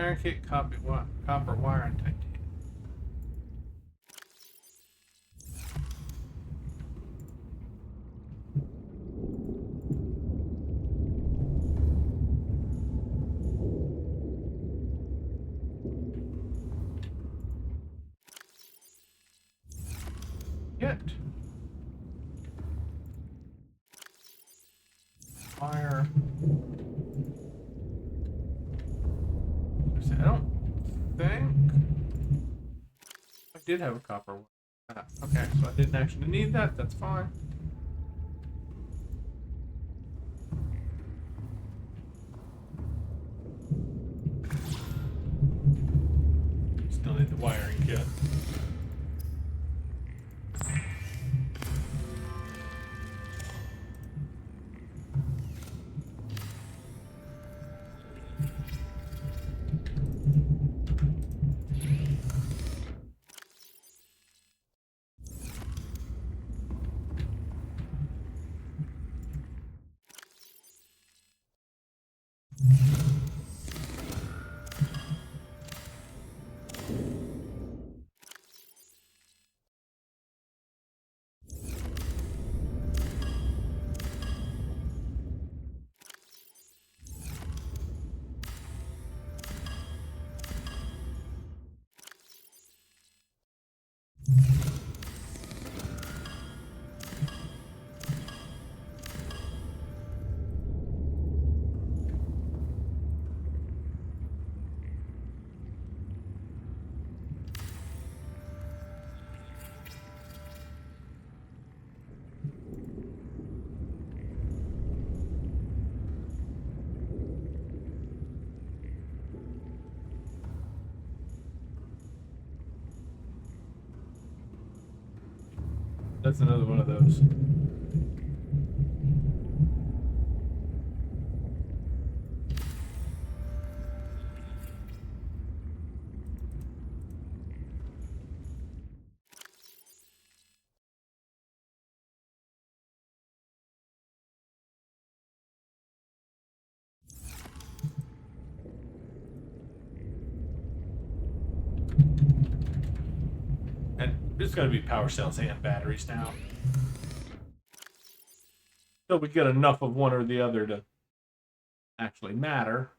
Iron kit, copper wire, and titanium. Yet. Fire. I don't think I did have a copper one. Okay, so I didn't actually need that. That's fine. Still need the wiring kit. That's another one of those. And it's going to be power cells and batteries now. So we get enough of one or the other to actually matter.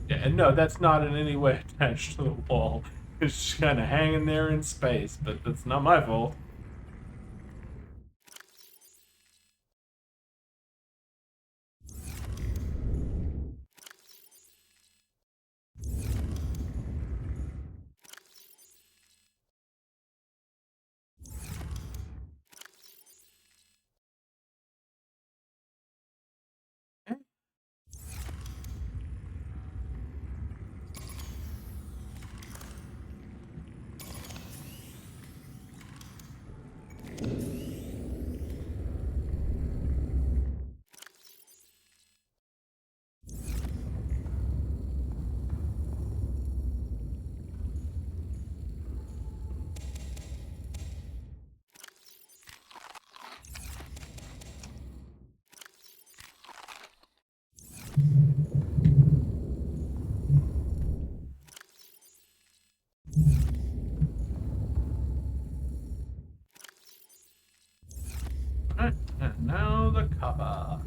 Yeah, and no, that's not in any way attached to the wall. It's just kind of hanging there in space, but that's not my fault. Alright, and now the copper.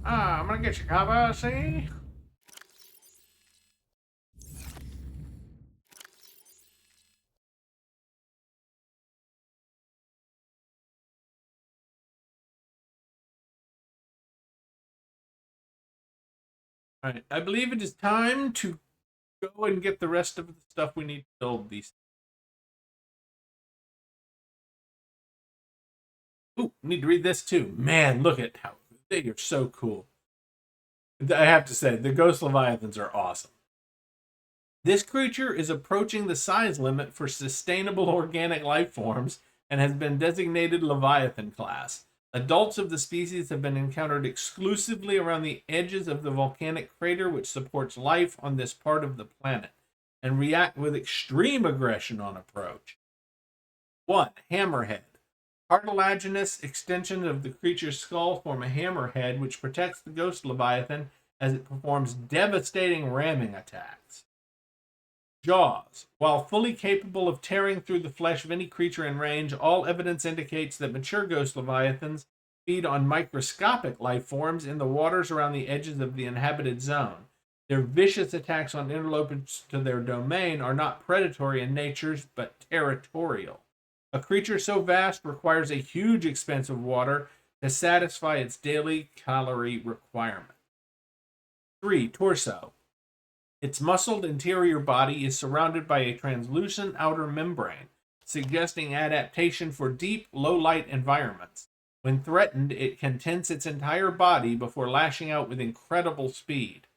Ah, I'm gonna get you, copper, see? Alright, I believe it is time to go and get the rest of the stuff we need to build these. Ooh, need to read this too. Man, look at how they are so cool. I have to say, the Ghost Leviathans are awesome. This creature is approaching the size limit for sustainable organic life forms and has been designated Leviathan class. Adults of the species have been encountered exclusively around the edges of the volcanic crater which supports life on this part of the planet and react with extreme aggression on approach. 1. Hammerhead. Cartilaginous extensions of the creature's skull form a hammerhead which protects the Ghost Leviathan as it performs devastating ramming attacks. Jaws. While fully capable of tearing through the flesh of any creature in range, all evidence indicates that mature Ghost Leviathans feed on microscopic life forms in the waters around the edges of the inhabited zone. Their vicious attacks on interlopers to their domain are not predatory in nature, but territorial. A creature so vast requires a huge expense of water to satisfy its daily calorie requirement. 3. Torso. Its muscled interior body is surrounded by a translucent outer membrane, suggesting adaptation for deep, low-light environments. When threatened, it can tense its entire body before lashing out with incredible speed.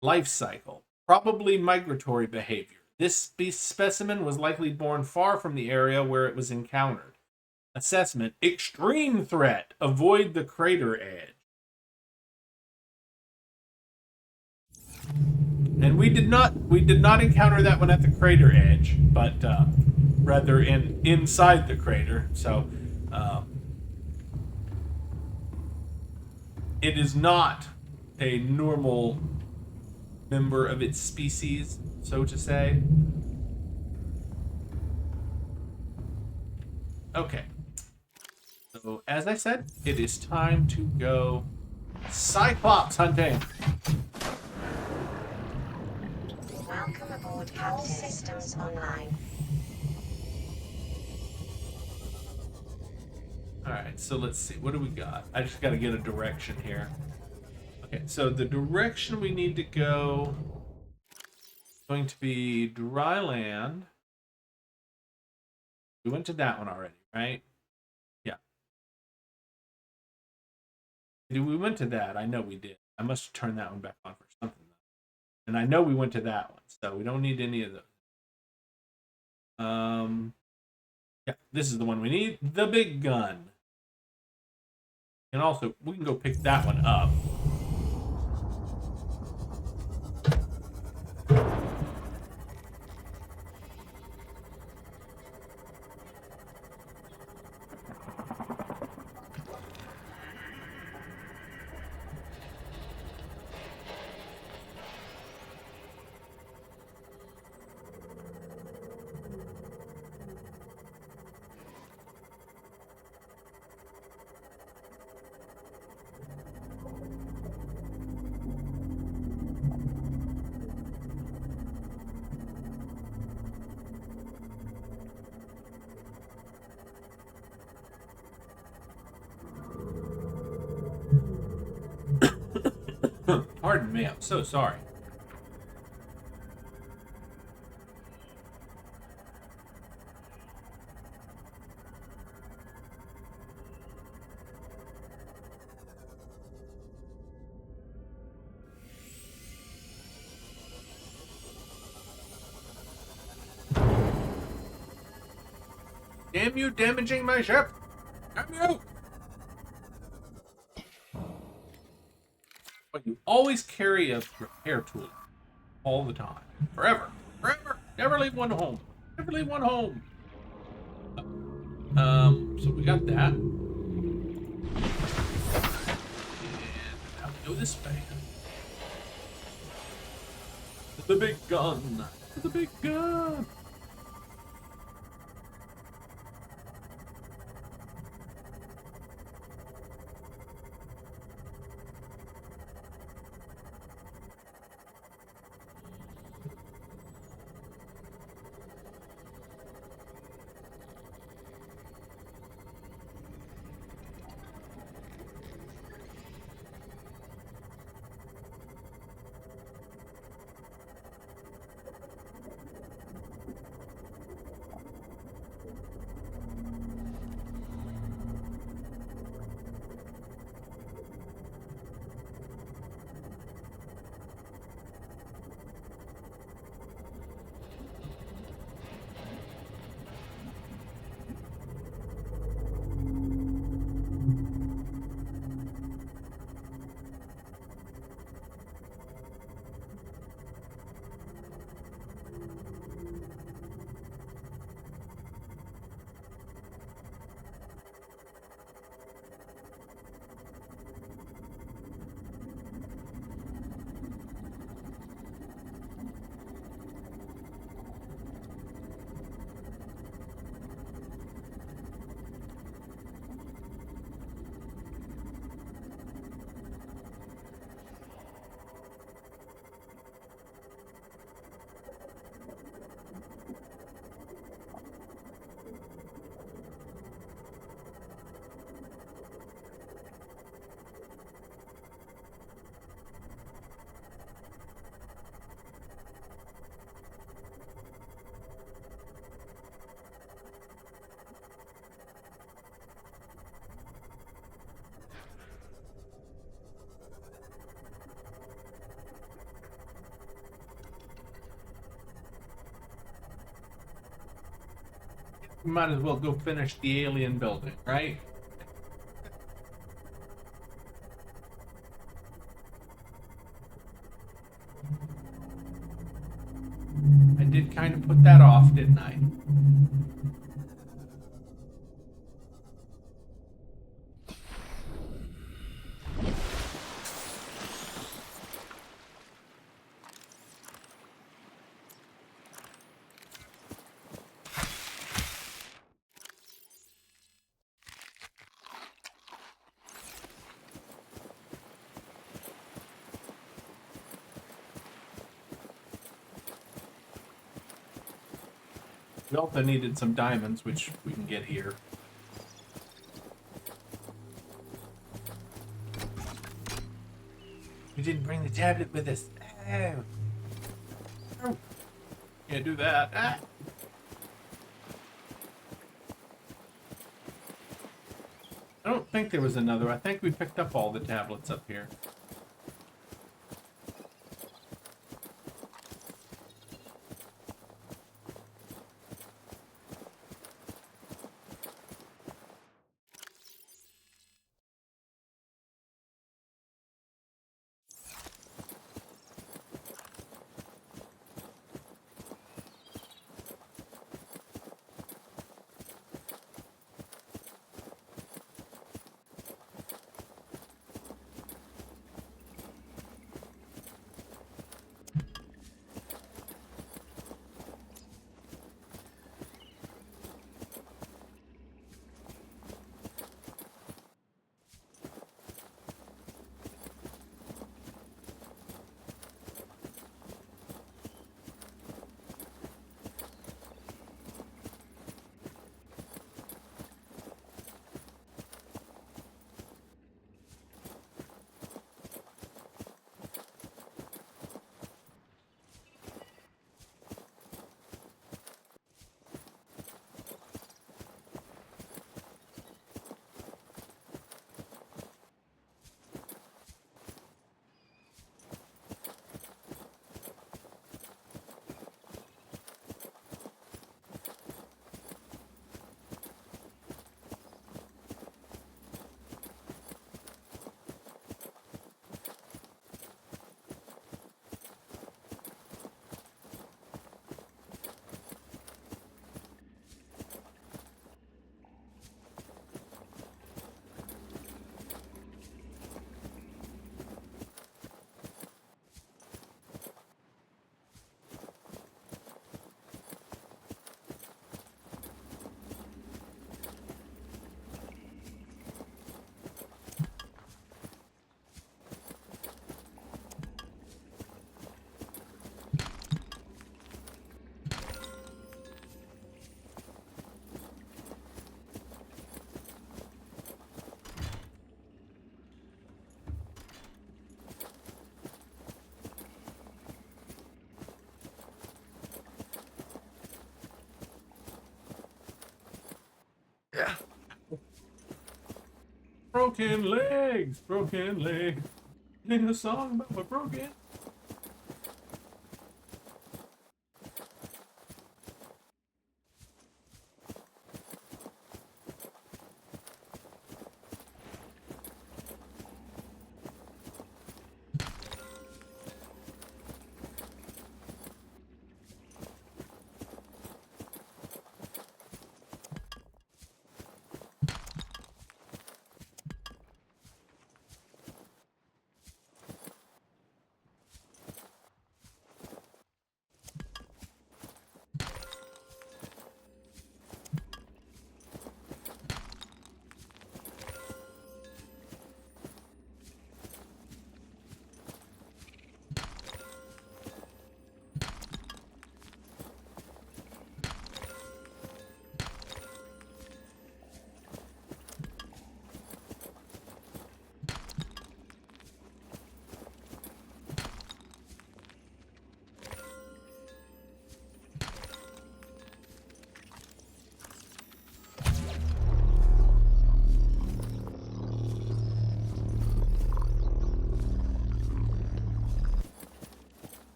Life cycle. Probably migratory behavior. This specimen was likely born far from the area where it was encountered. Assessment. Extreme threat. Avoid the crater edge. And we did not encounter that one at the crater edge, but rather inside the crater. So it is not a normal member of its species, so to say. Okay. So as I said, it is time to go Cyclops hunting. Welcome aboard Cal Systems Online. Alright, so let's see. What do we got? I just got to get a direction here. Okay, so the direction we need to go is going to be dry land. We went to that one already, right? Yeah. We went to that. I know we did. I must have turned that one back on for something. And I know we went to that one, so we don't need any of those. Yeah, this is the one we need. The big gun. And also, we can go pick that one up. Pardon me, I'm so sorry. Damn you, damaging my ship! Damn you! But you always carry a repair tool. All the time. Forever. Forever. Never leave one home. Never leave one home. So we got that. And now we go this way. The big gun. The big gun. We might as well go finish the alien building, right? I did kind of put that off, didn't I? We also needed some diamonds, which we can get here. We didn't bring the tablet with us. Oh. Oh. Can't do that. Ah. I don't think there was another. I think we picked up all the tablets up here. Yeah. Broken legs, broken legs. Sing a song about my broken.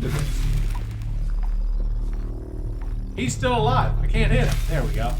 to this. He's still alive. I can't hit him. There we go.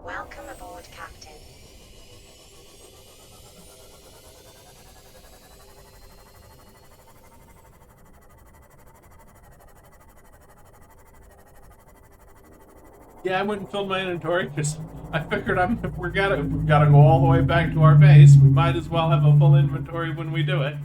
Welcome aboard, Captain. Yeah, I went and filled my inventory because I figured if we've got to go all the way back to our base, we might as well have a full inventory when we do it.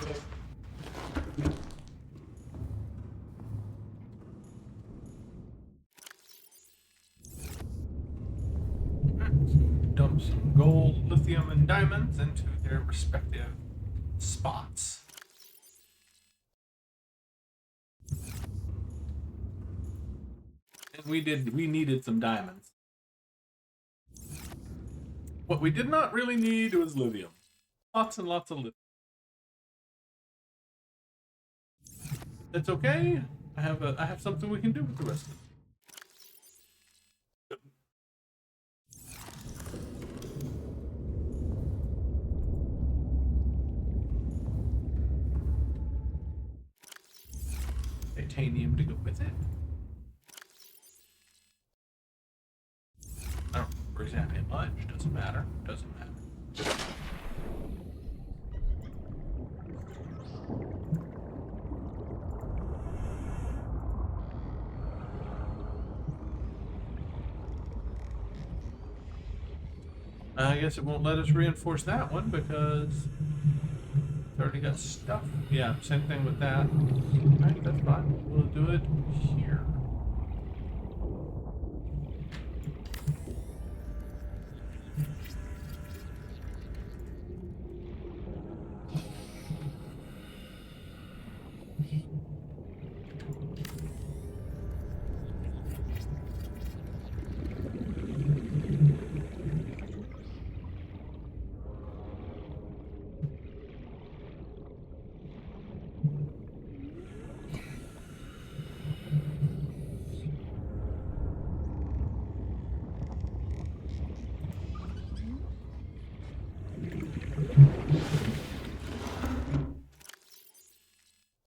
detected. Dump some gold, lithium, and diamonds into their respective spots. And we needed some diamonds. What we did not really need was lithium. Lots and lots of lithium. That's okay. I have something we can do with the rest of it. Titanium to go with it. I don't remember exactly how much. Doesn't matter. Doesn't matter. I guess it won't let us reinforce that one because it's already got stuff. Yeah, same thing with that. Alright, that's fine. We'll do it here.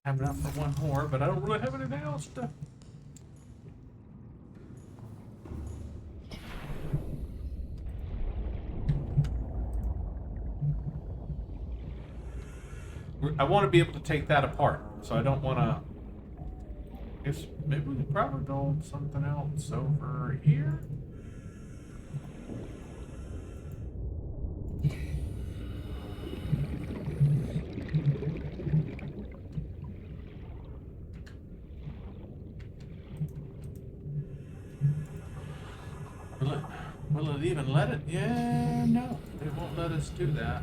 Have enough for one whore, but I don't really have anything else to. I want to be able to take that apart, so I don't want to. I guess maybe we could probably build something else over here. Will it even let it? Yeah, no, it won't let us do that.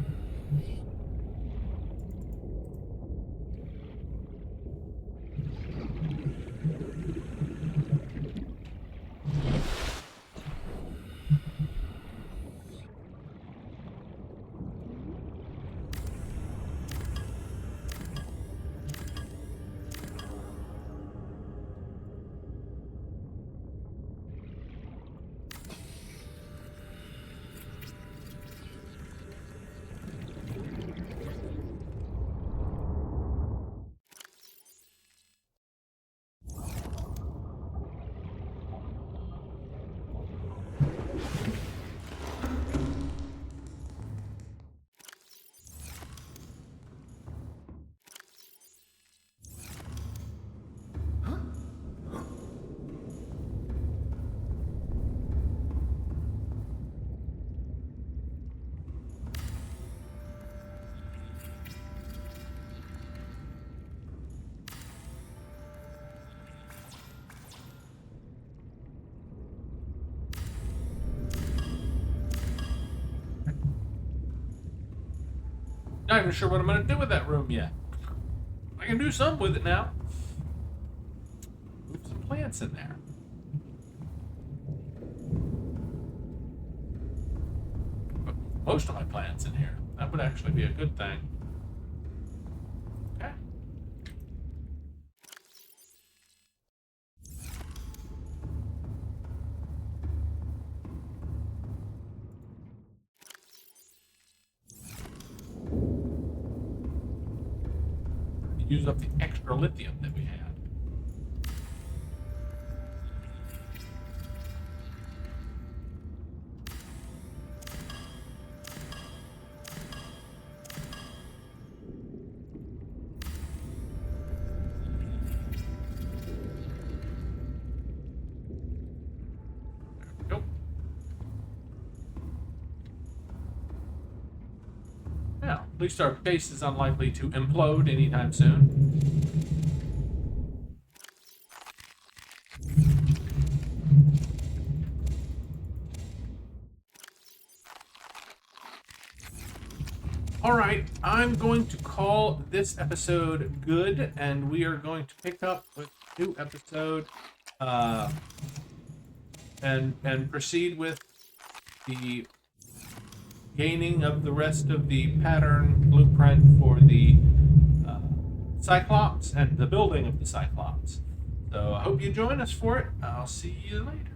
Not even sure what I'm going to do with that room yet. I can do something with it now. Move some plants in there. But most of my plants in here. That would actually be a good thing. Okay. Use up the extra lithium that we had. There we go. Now, At least our base is unlikely to implode anytime soon. Alright, I'm going to call this episode good, and we are going to pick up with a new episode and proceed with the gaining of the rest of the pattern blueprint for the Cyclops and the building of the Cyclops. So I hope you join us for it. I'll see you later.